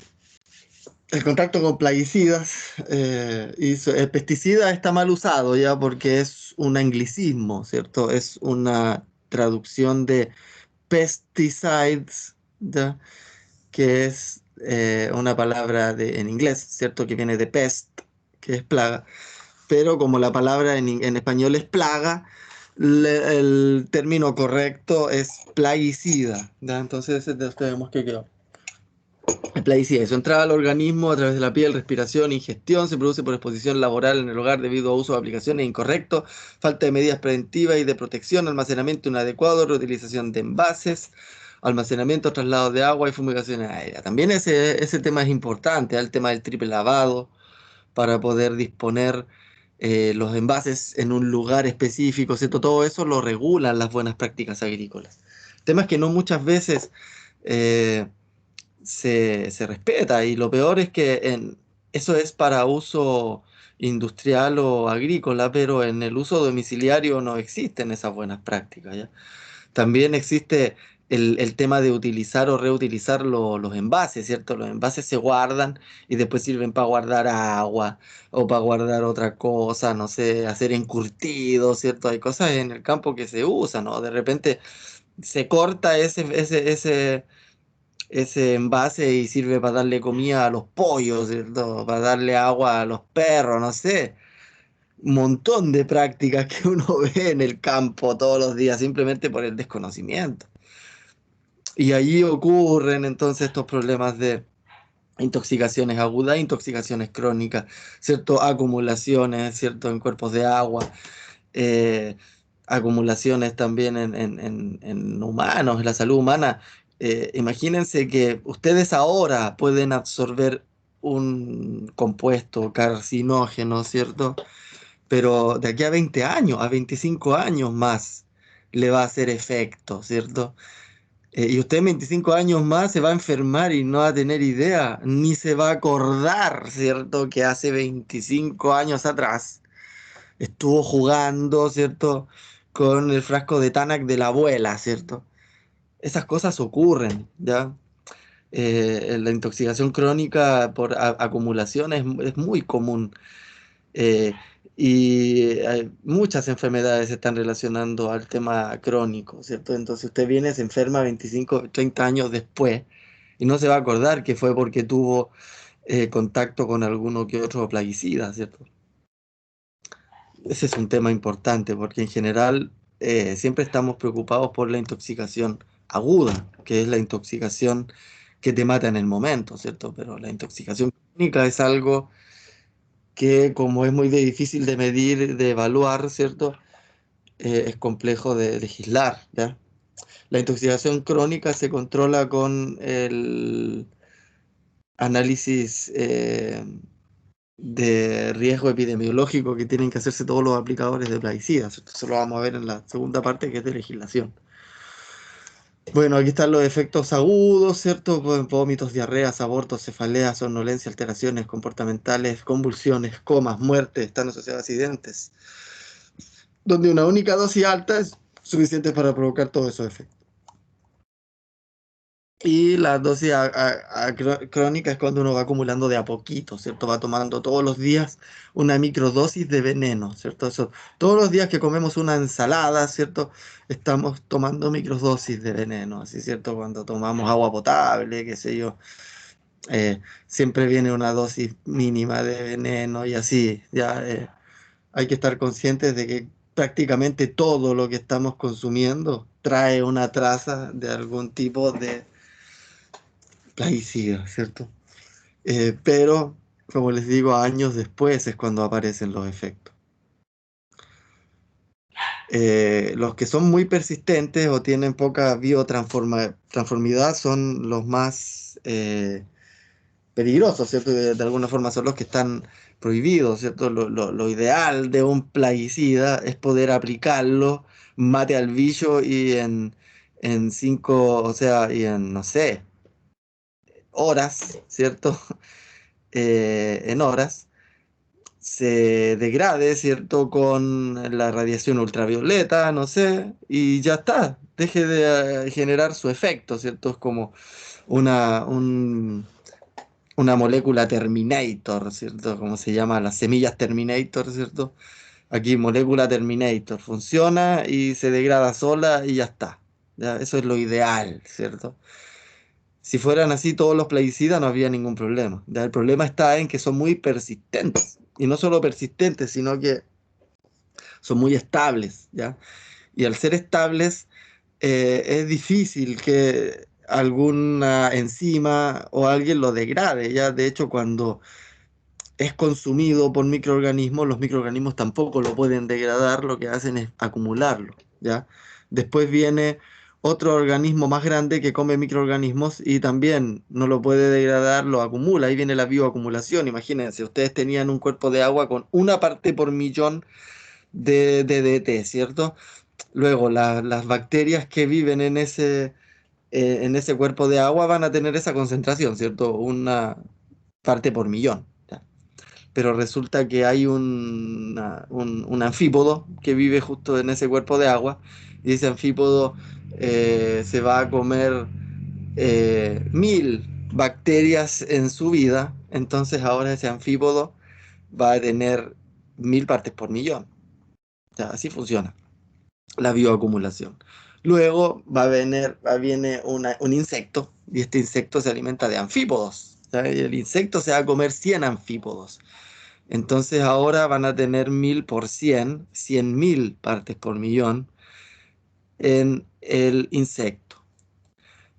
el contacto con plaguicidas el pesticida está mal usado ya porque es un anglicismo, ¿cierto? Es una traducción de pesticides, ¿ya? Que es una palabra en inglés, ¿cierto? Que viene de pest, que es plaga. Pero como la palabra en español es plaga, el término correcto es plaguicida, ¿ya? Entonces tenemos que quedar. El plaguicida, su entrada al organismo a través de la piel, respiración, ingestión, se produce por exposición laboral en el hogar debido a uso de aplicaciones incorrectos, falta de medidas preventivas y de protección, almacenamiento inadecuado, reutilización de envases, almacenamiento, traslado de agua y fumigaciones aéreas. También ese tema es importante, el tema del triple lavado para poder disponer los envases en un lugar específico, ¿cierto? Todo eso lo regulan las buenas prácticas agrícolas. El tema es que no muchas veces eh, se respeta y lo peor es que eso es para uso industrial o agrícola, pero en el uso domiciliario no existen esas buenas prácticas, ¿ya? También existe el tema de utilizar o reutilizar los envases, ¿cierto? Los envases se guardan y después sirven para guardar agua o para guardar otra cosa, no sé, hacer encurtidos, ¿cierto? Hay cosas en el campo que se usan, ¿no? De repente se corta ese envase y sirve para darle comida a los pollos, ¿cierto? Para darle agua a los perros, no sé. Un montón de prácticas que uno ve en el campo todos los días simplemente por el desconocimiento. Y allí ocurren entonces estos problemas de intoxicaciones agudas, intoxicaciones crónicas, ¿cierto? Acumulaciones, ¿cierto? En cuerpos de agua, eh, acumulaciones también en humanos, en la salud humana. Imagínense que ustedes ahora pueden absorber un compuesto carcinógeno, ¿cierto? Pero de aquí a 20 años, a 25 años más, le va a hacer efecto, ¿cierto? Y usted en 25 años más se va a enfermar y no va a tener idea, ni se va a acordar, ¿cierto? Que hace 25 años atrás estuvo jugando, ¿cierto? Con el frasco de Tanak de la abuela, ¿cierto? Esas cosas ocurren, ¿ya? La intoxicación crónica por acumulación es muy común. eh, y muchas enfermedades se están relacionando al tema crónico, ¿cierto? Entonces usted viene, se enferma 25, 30 años después y no se va a acordar que fue porque tuvo contacto con alguno que otro plaguicida, ¿cierto? Ese es un tema importante porque en general siempre estamos preocupados por la intoxicación aguda, que es la intoxicación que te mata en el momento, ¿cierto? Pero la intoxicación crónica es algo que como es muy difícil de medir, de evaluar, ¿cierto? Es complejo de legislar, ¿ya? La intoxicación crónica se controla con el análisis de riesgo epidemiológico que tienen que hacerse todos los aplicadores de plaguicidas. Eso lo vamos a ver en la segunda parte que es de legislación. Bueno, aquí están los efectos agudos, ¿cierto? Vómitos, diarreas, abortos, cefaleas, somnolencia, alteraciones comportamentales, convulsiones, comas, muerte, están asociados a accidentes, donde una única dosis alta es suficiente para provocar todos esos efectos. Y la dosis crónica es cuando uno va acumulando de a poquito, ¿cierto? Va tomando todos los días una microdosis de veneno, ¿cierto? Eso, todos los días que comemos una ensalada, ¿cierto? Estamos tomando microdosis de veneno, así, ¿cierto? Cuando tomamos agua potable, qué sé yo, siempre viene una dosis mínima de veneno y así, ya hay que estar conscientes de que prácticamente todo lo que estamos consumiendo trae una traza de algún tipo de plaguicida, ¿cierto? Pero, como les digo, años después es cuando aparecen los efectos. Los que son muy persistentes o tienen poca biotransformidad son los más peligrosos, ¿cierto? De alguna forma son los que están prohibidos, ¿cierto? Lo ideal de un plaguicida es poder aplicarlo, mate al bicho y en cinco, o sea, y en, no sé, horas, ¿cierto? En horas se degrade, ¿cierto? Con la radiación ultravioleta, no sé, y ya está, deje de generar su efecto, ¿cierto? Es como una, un- una molécula Terminator, ¿cierto? Como se llama, las semillas Terminator, ¿cierto? Aquí molécula Terminator, funciona y se degrada sola y ya está. ¿Ya? Eso es lo ideal, ¿cierto? Si fueran así todos los plaguicidas no habría ningún problema. ¿Ya? El problema está en que son muy persistentes. Y no solo persistentes, sino que son muy estables, ¿ya? Y al ser estables, es difícil que alguna enzima o alguien lo degrade, ¿ya? De hecho, cuando es consumido por microorganismos, los microorganismos tampoco lo pueden degradar, lo que hacen es acumularlo, ¿ya? Después viene otro organismo más grande que come microorganismos y también no lo puede degradar, lo acumula, ahí viene la bioacumulación, imagínense, ustedes tenían un cuerpo de agua con una parte por millón de DDT, ¿cierto? Luego, las bacterias que viven en ese cuerpo de agua van a tener esa concentración, ¿cierto? Una parte por millón. ¿Ya? Pero resulta que hay un anfípodo que vive justo en ese cuerpo de agua y ese anfípodo se va a comer 1000 bacterias en su vida, entonces ahora ese anfípodo va a tener 1000 partes por millón. Ya, así funciona la bioacumulación. Luego viene un insecto y este insecto se alimenta de anfípodos. ¿Ya? Y el insecto se va a comer 100 anfípodos. Entonces ahora van a tener 1000 por 100 partes por millón en el insecto.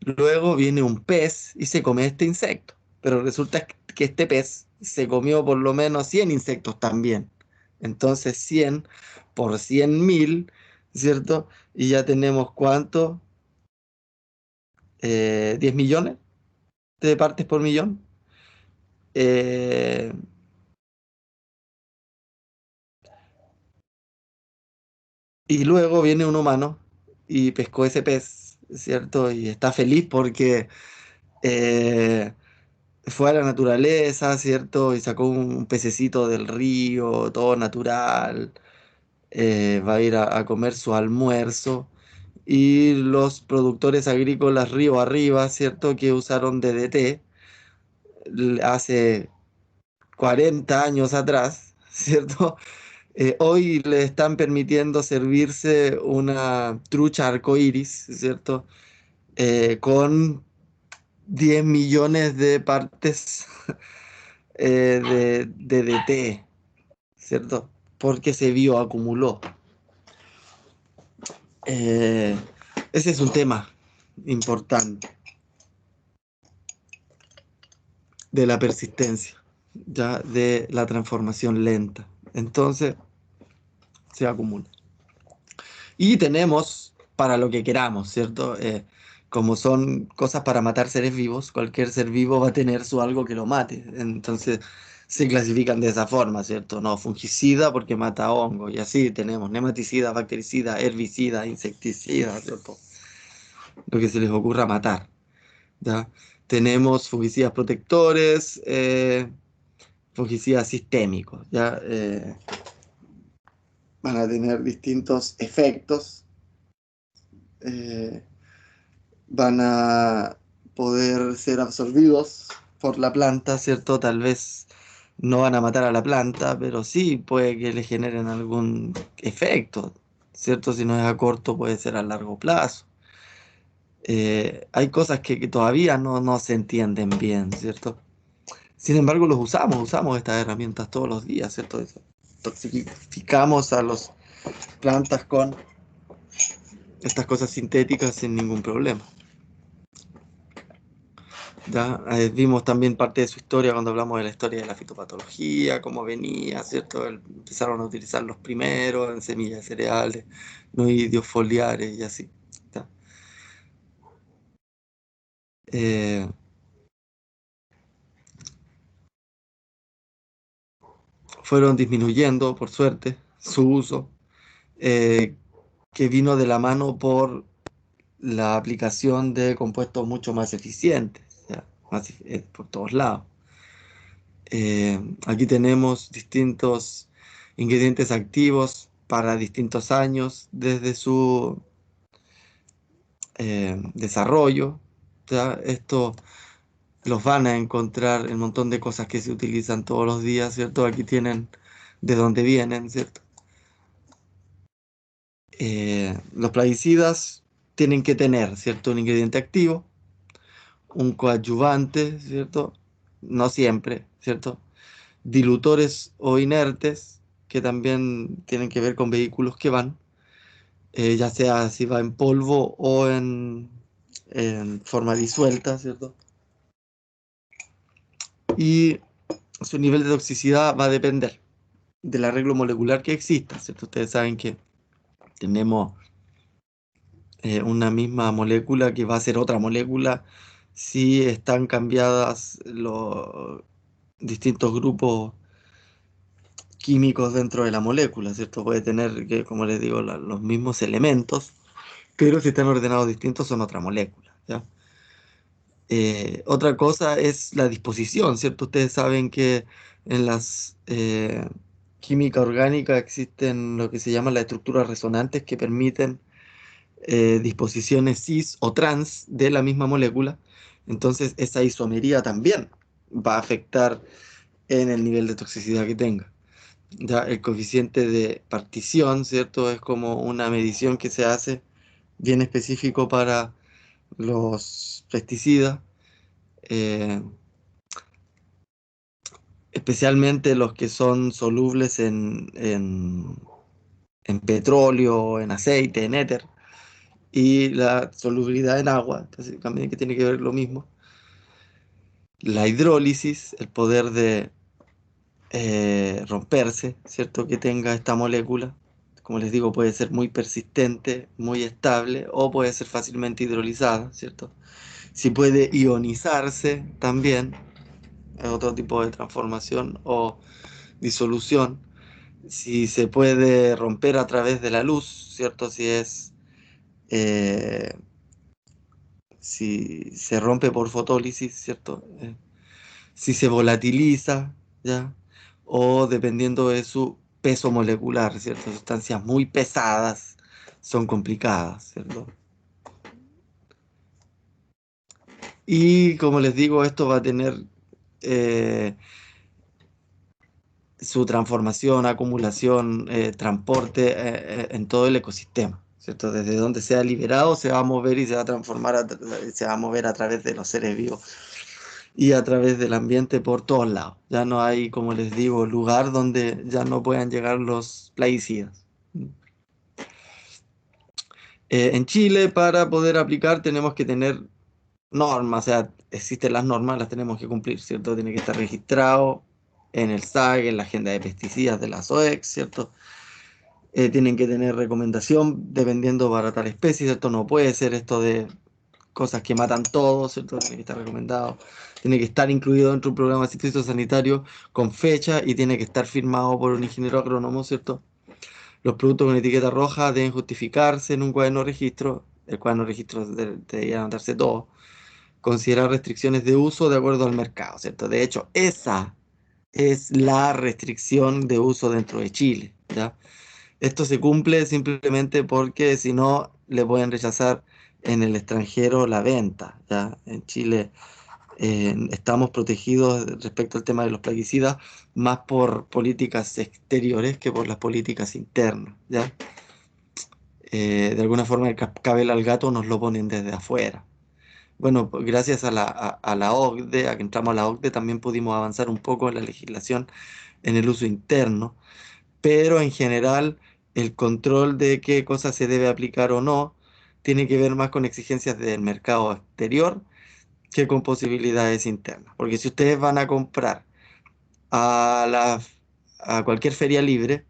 Luego viene un pez y se come este insecto. Pero resulta que este pez se comió por lo menos 100 insectos también. Entonces 100 por 100.000, ¿cierto? Y ya tenemos ¿cuánto? 10 millones de partes por millón. Eh, y luego viene un humano y pescó ese pez, ¿cierto? Y está feliz porque eh, fue a la naturaleza, ¿cierto? Y sacó un pececito del río, todo natural. Va a ir a comer su almuerzo. Y los productores agrícolas río arriba, ¿cierto? Que usaron DDT hace 40 años atrás, ¿cierto? Hoy le están permitiendo servirse una trucha arcoíris, ¿cierto? Con 10 millones de partes de DT, ¿cierto? Porque se bioacumuló. Eh, Ese es un tema importante de la persistencia, ya de la transformación lenta. Entonces se acumula. Y tenemos para lo que queramos, ¿cierto? Como son cosas para matar seres vivos, cualquier ser vivo va a tener su algo que lo mate. Entonces se clasifican de esa forma, ¿cierto? No, fungicida porque mata hongo. Y así tenemos nematicida, bactericida, herbicida, insecticida, ¿cierto? Lo que se les ocurra matar, ¿ya? Tenemos fungicidas protectores, fungicidas sistémicos, ¿ya? Van a tener distintos efectos. eh, Van a poder ser absorbidos por la planta, ¿cierto? Tal vez no van a matar a la planta, pero sí puede que le generen algún efecto, ¿cierto? Si no es a corto, puede ser a largo plazo. Hay cosas que todavía no se entienden bien, ¿cierto? Sin embargo, usamos estas herramientas todos los días, ¿cierto? Toxificamos a las plantas con estas cosas sintéticas sin ningún problema. ¿Ya? Vimos también parte de su historia cuando hablamos de la historia de la fitopatología, cómo venía, ¿cierto? Empezaron a utilizar los primeros en semillas de cereales, noideos foliares y así. ¿Ya? Eh, Fueron disminuyendo, por suerte, su uso, eh, que vino de la mano por la aplicación de compuestos mucho más eficientes, ¿ya? Por todos lados. Aquí tenemos distintos ingredientes activos para distintos años desde su desarrollo. ¿Ya? Esto los van a encontrar en un montón de cosas que se utilizan todos los días, ¿cierto? Aquí tienen de dónde vienen, ¿cierto? Los plaguicidas tienen que tener, ¿cierto? Un ingrediente activo, un coadyuvante, ¿cierto? No siempre, ¿cierto? Dilutores o inertes, que también tienen que ver con vehículos que van, ya sea si va en polvo o en forma disuelta, ¿cierto? Y su nivel de toxicidad va a depender del arreglo molecular que exista, ¿cierto? Ustedes saben que tenemos una misma molécula que va a ser otra molécula si están cambiadas los distintos grupos químicos dentro de la molécula, ¿cierto? Puede tener, que, como les digo, los mismos elementos, pero si están ordenados distintos son otra molécula, ¿ya? Otra cosa es la disposición, ¿cierto? Ustedes saben que en las química orgánica existen lo que se llaman las estructuras resonantes que permiten disposiciones cis o trans de la misma molécula. Entonces esa isomería también va a afectar en el nivel de toxicidad que tenga. Ya el coeficiente de partición, ¿cierto? Es como una medición que se hace bien específico para los pesticidas, eh, especialmente los que son solubles en petróleo, en aceite, en éter, y la solubilidad en agua, entonces también que tiene que ver lo mismo. La hidrólisis, el poder de romperse, ¿cierto? Que tenga esta molécula. Como les digo, puede ser muy persistente, muy estable o puede ser fácilmente hidrolizada, ¿cierto? Si puede ionizarse también, es otro tipo de transformación o disolución. Si se puede romper a través de la luz, ¿cierto? Eh, si se rompe por fotólisis, ¿cierto? Si se volatiliza, ¿ya? O dependiendo de su peso molecular, ¿cierto? Sustancias muy pesadas son complicadas, ¿cierto? Y como les digo, esto va a tener eh, su transformación, acumulación, transporte en todo el ecosistema, ¿cierto? Desde donde sea liberado se va a mover y se va a transformar, se va a mover a través de los seres vivos y a través del ambiente por todos lados. Ya no hay, como les digo, lugar donde ya no puedan llegar los plaguicidas. En Chile, para poder aplicar, tenemos que tener normas, o sea, existen las normas, las tenemos que cumplir, ¿cierto? Tiene que estar registrado en el SAG, en la agenda de pesticidas de la SOEX, ¿cierto? Tienen que tener recomendación dependiendo para tal especie, ¿cierto? No puede ser esto de cosas que matan todo, ¿cierto? Tiene que estar recomendado, tiene que estar incluido dentro de un programa sanitario con fecha y tiene que estar firmado por un ingeniero agrónomo, ¿cierto? Los productos con etiqueta roja deben justificarse en un cuaderno de registro, el cuaderno de registro debería anotarse todo, considerar restricciones de uso de acuerdo al mercado, ¿cierto? De hecho, esa es la restricción de uso dentro de Chile, ¿ya? Esto se cumple simplemente porque si no le pueden rechazar en el extranjero la venta. ¿Ya? En Chile estamos protegidos respecto al tema de los plaguicidas más por políticas exteriores que por las políticas internas. ¿Ya? De alguna forma el cascabel al gato nos lo ponen desde afuera. Bueno, pues gracias a la OCDE, a que entramos a la OCDE, también pudimos avanzar un poco en la legislación en el uso interno, pero en general el control de qué cosa se debe aplicar o no tiene que ver más con exigencias del mercado exterior que con posibilidades internas. Porque si ustedes van a comprar a, a cualquier feria libre,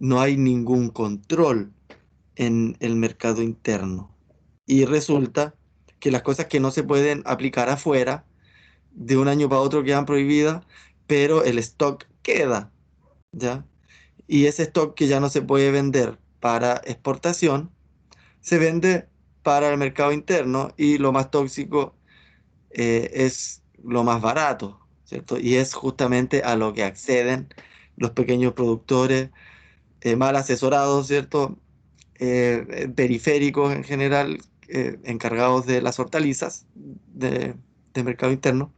no hay ningún control en el mercado interno. Y resulta que las cosas que no se pueden aplicar afuera, de un año para otro quedan prohibidas, pero el stock queda, ¿ya? Y ese stock que ya no se puede vender para exportación, se vende para el mercado interno y lo más tóxico es lo más barato, ¿cierto? Y es justamente a lo que acceden los pequeños productores mal asesorados, ¿cierto? Periféricos en general, encargados de las hortalizas de mercado interno,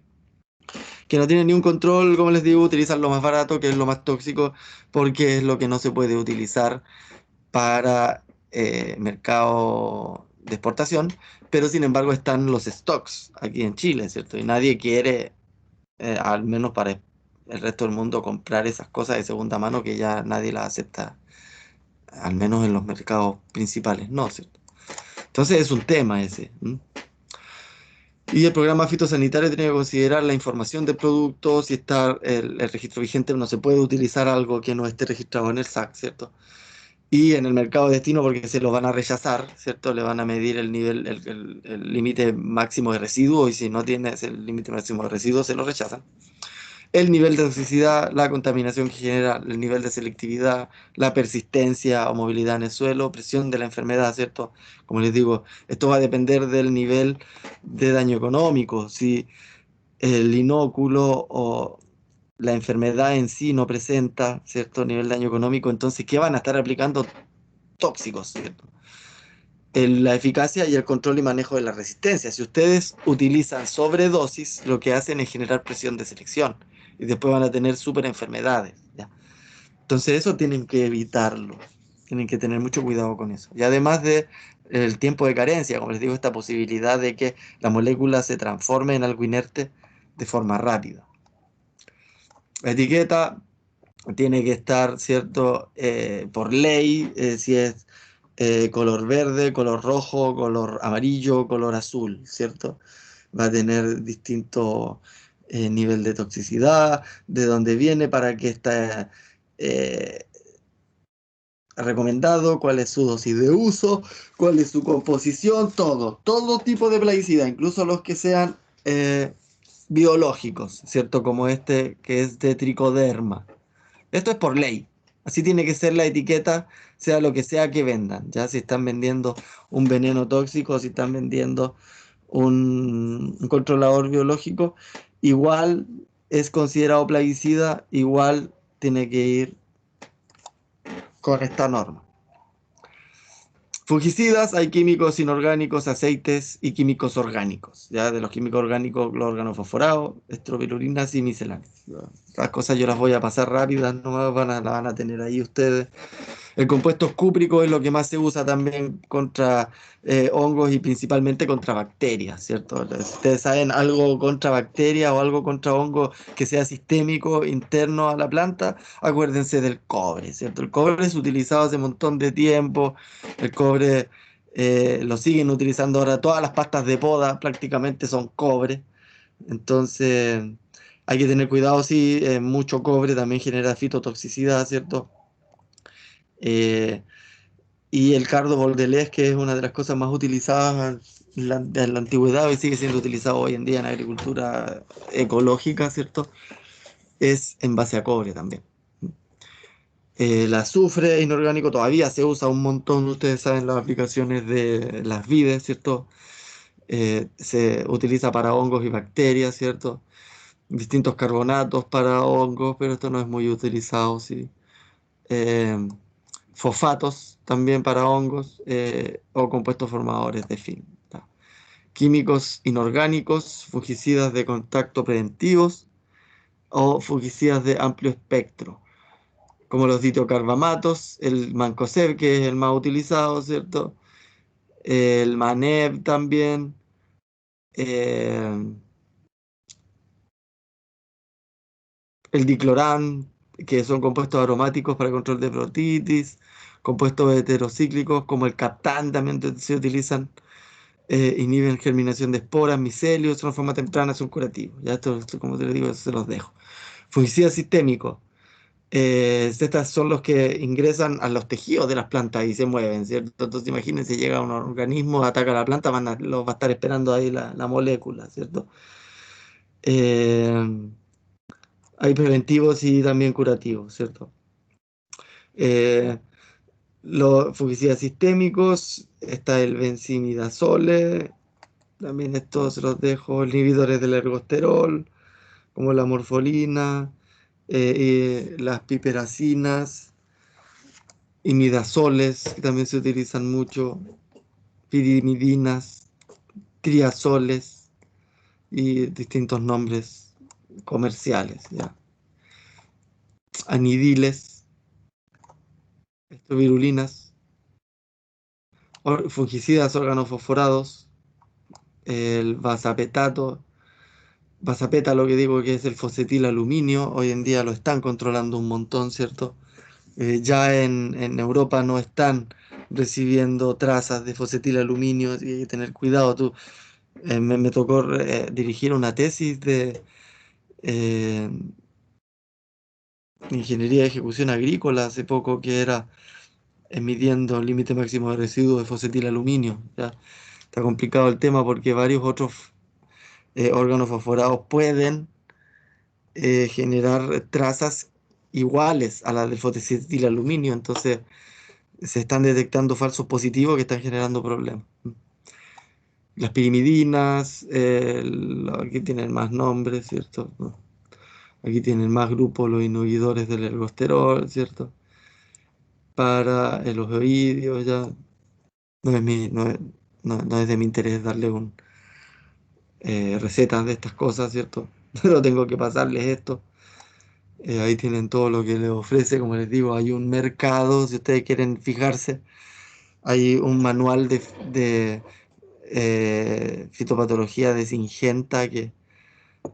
que no tienen ni un control, como les digo, utilizan lo más barato, que es lo más tóxico, porque es lo que no se puede utilizar para mercado de exportación, pero sin embargo están los stocks aquí en Chile, ¿cierto? Y nadie quiere, al menos para el resto del mundo, comprar esas cosas de segunda mano que ya nadie las acepta, al menos en los mercados principales, ¿no? ¿Cierto? Entonces es un tema ese. ¿M? Y el programa fitosanitario tiene que considerar la información del producto, si está el registro vigente, no se puede utilizar algo que no esté registrado en el SAC, ¿cierto? Y en el mercado de destino porque se lo van a rechazar, ¿cierto? Le van a medir el nivel, el límite máximo de residuos y si no tiene ese límite máximo de residuos se lo rechazan. El nivel de toxicidad, la contaminación que genera, el nivel de selectividad, la persistencia o movilidad en el suelo, presión de la enfermedad, ¿cierto? Como les digo, esto va a depender del nivel de daño económico. Si el inóculo o la enfermedad en sí no presenta cierto nivel de daño económico, entonces, ¿qué van a estar aplicando? Tóxicos, ¿cierto? La eficacia y el control y manejo de la resistencia. Si ustedes utilizan sobredosis, lo que hacen es generar presión de selección y después van a tener super enfermedades, ¿ya? Entonces eso tienen que evitarlo, tienen que tener mucho cuidado con eso. Y además de el tiempo de carencia, como les digo, esta posibilidad de que la molécula se transforme en algo inerte de forma rápida. La etiqueta tiene que estar, ¿cierto? Por ley, si es color verde, color rojo, color amarillo, color azul, ¿cierto? Va a tener distinto nivel de toxicidad, de dónde viene, para qué está recomendado, cuál es su dosis de uso, cuál es su composición, todo tipo de plaguicida, incluso los que sean biológicos, ¿cierto? Como este que es de tricoderma. Esto es por ley. Así tiene que ser la etiqueta, sea lo que sea que vendan. Ya si están vendiendo un veneno tóxico, si están vendiendo un controlador biológico, igual es considerado plaguicida, igual tiene que ir con esta norma. Fungicidas, hay químicos inorgánicos, aceites y químicos orgánicos. Ya de los químicos orgánicos, los organofosforados, estrobilulinas y misceláneas. Las cosas yo las voy a pasar rápidas, no las van a tener ahí ustedes. El compuesto cúprico es lo que más se usa también contra hongos y principalmente contra bacterias, ¿cierto? Si ustedes saben algo contra bacterias o algo contra hongos que sea sistémico interno a la planta, acuérdense del cobre, ¿cierto? El cobre es utilizado hace un montón de tiempo, el cobre lo siguen utilizando ahora, todas las pastas de poda prácticamente son cobre, entonces hay que tener cuidado, sí, mucho cobre también genera fitotoxicidad, ¿cierto? Eh, y el cardo bordelés, que es una de las cosas más utilizadas en la antigüedad y sigue siendo utilizado hoy en día en la agricultura ecológica, ¿cierto? Es en base a cobre también. El azufre inorgánico todavía se usa un montón, ustedes saben las aplicaciones de las vides, ¿cierto? Se utiliza para hongos y bacterias, ¿cierto? Distintos carbonatos para hongos, pero esto no es muy utilizado, ¿sí? Eh, Fosfatos también para hongos o compuestos formadores de fin. ¿Tá? químicos inorgánicos, fungicidas de contacto preventivos o fungicidas de amplio espectro, como los ditiocarbamatos, el mancozeb, que es el más utilizado, ¿cierto? El maneb también, eh, el diclorán, que son compuestos aromáticos para control de protitis, compuestos heterocíclicos como el captán también se utilizan, inhiben germinación de esporas, micelios, son forma temprana, son curativos. Ya esto, como te lo digo, se los dejo. Fungicidas sistémicos. Estos son los que ingresan a los tejidos de las plantas y se mueven, ¿cierto? Entonces imagínense, llega un organismo, ataca la planta, los va a estar esperando ahí la molécula, ¿cierto? Eh, Hay preventivos y también curativos, ¿cierto? Eh, los fungicidas sistémicos, está el benzimidazole, también estos se los dejo, inhibidores del ergosterol, como la morfolina, las piperacinas, imidazoles, que también se utilizan mucho, pirimidinas, triazoles y distintos nombres comerciales, ¿ya? Anidiles, virulinas, fungicidas organofosforados, el vasapetato, vasapeta, lo que digo que es el fosfetilaluminio, hoy en día lo están controlando un montón, ¿cierto? Ya en Europa no están recibiendo trazas de fosfetilaluminio, y hay que tener cuidado. Me tocó dirigir una tesis de eh, ingeniería de ejecución agrícola hace poco que era midiendo el límite máximo de residuos de fosfetilaluminio. Ya está complicado el tema porque varios otros órganos fosforados pueden generar trazas iguales a las del fosfetilaluminio, entonces se están detectando falsos positivos que están generando problemas. Las pirimidinas, aquí tienen más nombres, ¿cierto? Aquí tienen más grupos los inhibidores del ergosterol, ¿cierto? Para los oídos, ya no es de mi interés darle recetas de estas cosas, ¿cierto? Pero tengo que pasarles esto. Ahí tienen todo lo que les ofrece, como les digo, hay un mercado, si ustedes quieren fijarse, hay un manual de fitopatología de Syngenta,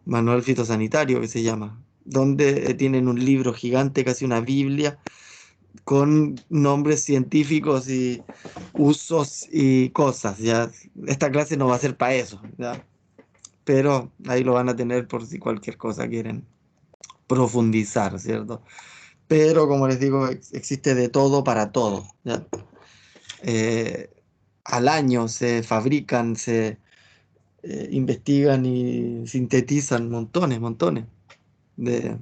manual fitosanitario que se llama, donde tienen un libro gigante, casi una Biblia, con nombres científicos y usos y cosas, ¿ya? Esta clase no va a ser para eso, ¿ya? Pero ahí lo van a tener por si cualquier cosa quieren profundizar, ¿cierto? Pero como les digo, existe de todo para todo, ¿ya? Eh, Al año se fabrican, se investigan y sintetizan montones de...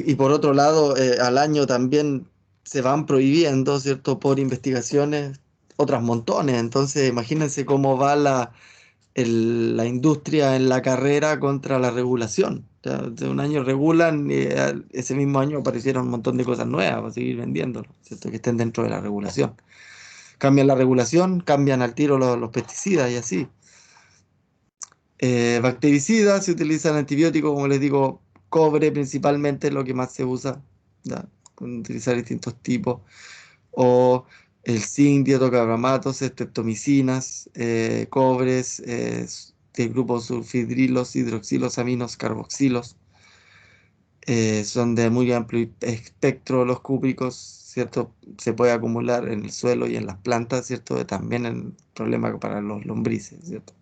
y por otro lado, al año también se van prohibiendo, ¿cierto? Por investigaciones, otras montones. Entonces, imagínense cómo va la industria en la carrera contra la regulación. O sea, de un año regulan y ese mismo año aparecieron un montón de cosas nuevas para seguir vendiéndolo, ¿cierto? Que estén dentro de la regulación. Cambian la regulación, cambian al tiro los pesticidas y así. Bactericidas, se utilizan antibióticos, como les digo, cobre principalmente es lo que más se usa, ¿ya? Pueden utilizar distintos tipos, o el zinc, dietocarbramatos, streptomicinas, cobres, del grupo sulfidrilos, hidroxilos, aminos, carboxilos, son de muy amplio espectro los cúpricos, ¿cierto? Se puede acumular en el suelo y en las plantas, ¿cierto? También en problema para los lombrices, ¿cierto?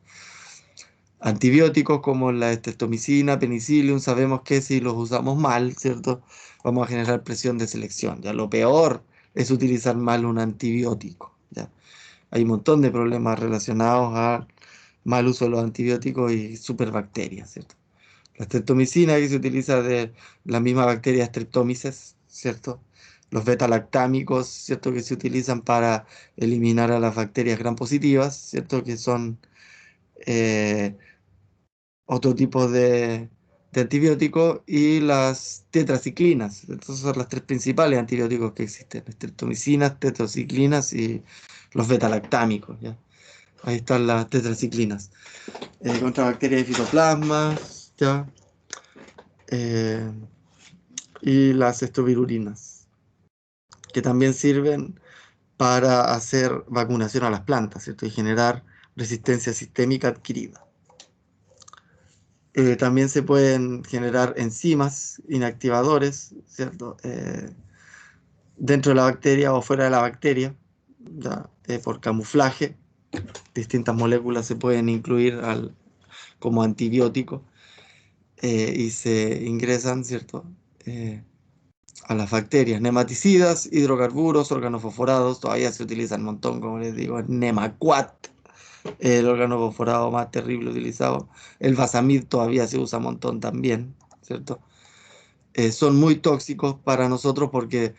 Antibióticos como la estreptomicina, penicillium, sabemos que si los usamos mal, ¿cierto? Vamos a generar presión de selección. Ya lo peor es utilizar mal un antibiótico, ¿ya? Hay un montón de problemas relacionados al mal uso de los antibióticos y superbacterias, ¿cierto? La streptomicina que se utiliza de la misma bacteria Streptomyces, ¿cierto? Los beta-lactámicos, ¿cierto? Que se utilizan para eliminar a las bacterias gram positivas, ¿cierto? Que son eh, otro tipo de antibióticos, y las tetraciclinas. Estas son las tres principales antibióticos que existen: streptomicinas, tetraciclinas y los beta-lactámicos, ¿ya? Ahí están las tetraciclinas. Contra bacterias y fitoplasmas, ¿ya? Eh, y las estrovirurinas, que también sirven para hacer vacunación a las plantas, ¿cierto? Y generar resistencia sistémica adquirida. También se pueden generar enzimas inactivadores, ¿cierto? Dentro de la bacteria o fuera de la bacteria, ¿ya? Por camuflaje. Distintas moléculas se pueden incluir como antibiótico y se ingresan, ¿cierto? A las bacterias. Nematicidas, hidrocarburos, organofosforados, todavía se utilizan un montón, como les digo, Nemaquat, el organofosforado más terrible utilizado. El Vasamid todavía se usa un montón también, ¿cierto? Son muy tóxicos para nosotros porque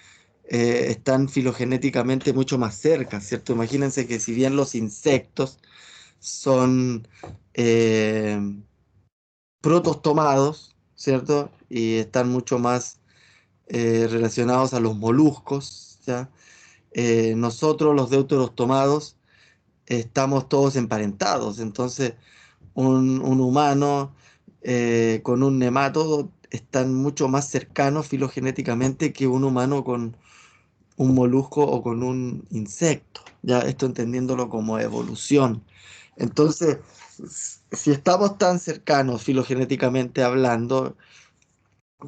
están filogenéticamente mucho más cerca, ¿cierto? Imagínense que si bien los insectos son eh, protostomados, ¿cierto? Y están mucho más relacionados a los moluscos, ¿ya? Nosotros, los deuterostomados, estamos todos emparentados, entonces un humano con un nemátodo están mucho más cercanos filogenéticamente que un humano con un molusco o con un insecto, ya esto entendiéndolo como evolución. Entonces, si estamos tan cercanos filogenéticamente hablando,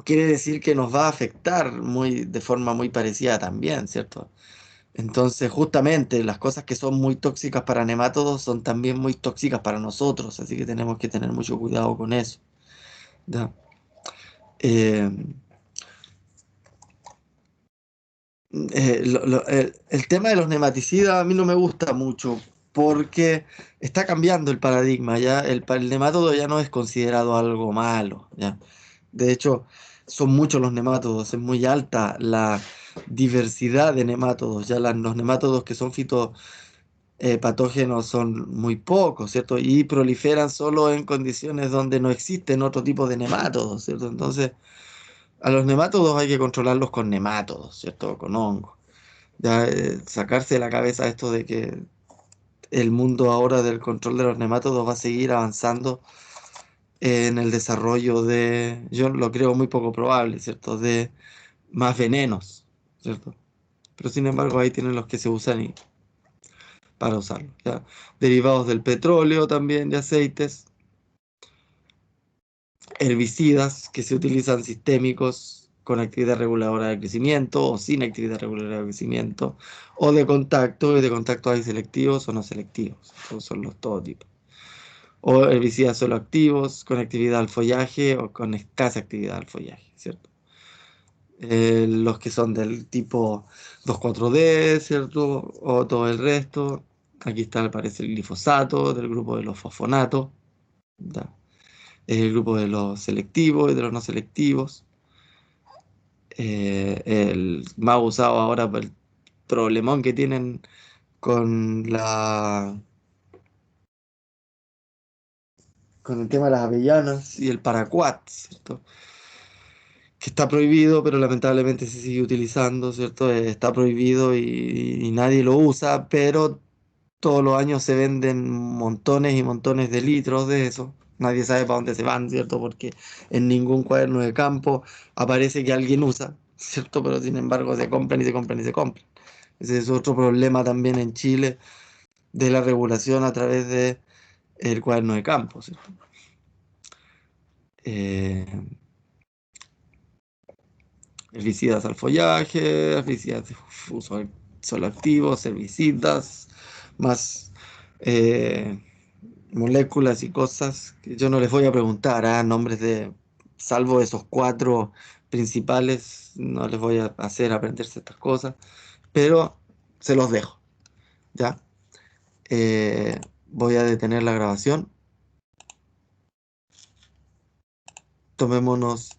quiere decir que nos va a afectar de forma muy parecida también, ¿cierto? Entonces, justamente las cosas que son muy tóxicas para nemátodos son también muy tóxicas para nosotros, así que tenemos que tener mucho cuidado con eso, ¿ya? Eh, el tema de los nematicidas a mí no me gusta mucho porque está cambiando el paradigma, ¿ya? El nemátodo ya no es considerado algo malo, ¿ya? De hecho, son muchos los nemátodos, es muy alta la diversidad de nemátodos, ya los nemátodos que son patógenos son muy pocos, ¿cierto? Y proliferan solo en condiciones donde no existen otro tipo de nemátodos, ¿cierto? Entonces, a los nemátodos hay que controlarlos con nemátodos, ¿cierto? Con hongos. Ya sacarse de la cabeza esto de que el mundo ahora del control de los nemátodos va a seguir avanzando en el desarrollo yo lo creo muy poco probable, ¿cierto? De más venenos, ¿cierto? Pero sin embargo ahí tienen los que se usan para usarlo, ¿ya? Derivados del petróleo también, de aceites, herbicidas que se utilizan sistémicos con actividad reguladora de crecimiento o sin actividad reguladora de crecimiento, o de contacto, y de contacto hay selectivos o no selectivos, esos son los todo tipos. O herbicidas solo activos, con actividad al follaje o con escasa actividad al follaje, ¿cierto? Los que son del tipo 2,4-D, ¿cierto? O todo el resto. Aquí está, aparece el glifosato del grupo de los fosfonatos, ¿ya? El grupo de los selectivos y de los no selectivos. El más usado ahora por el problemón que tienen con con el tema de las avellanas y el paraquat, ¿cierto? Que está prohibido, pero lamentablemente se sigue utilizando, ¿cierto? Está prohibido y nadie lo usa, pero todos los años se venden montones y montones de litros de eso. Nadie sabe para dónde se van, ¿cierto? Porque en ningún cuaderno de campo aparece que alguien usa, ¿cierto? Pero sin embargo se compran y se compran y se compran. Ese es otro problema también en Chile de la regulación a través de el cuaderno de campo, ¿cierto? Eh, Herbicidas al follaje, herbicidas de uso solo activos, herbicidas, más eh, moléculas y cosas que yo no les voy a preguntar, nombres salvo esos cuatro principales, no les voy a hacer aprenderse estas cosas, pero se los dejo, ¿ya? Voy a detener la grabación, tomémonos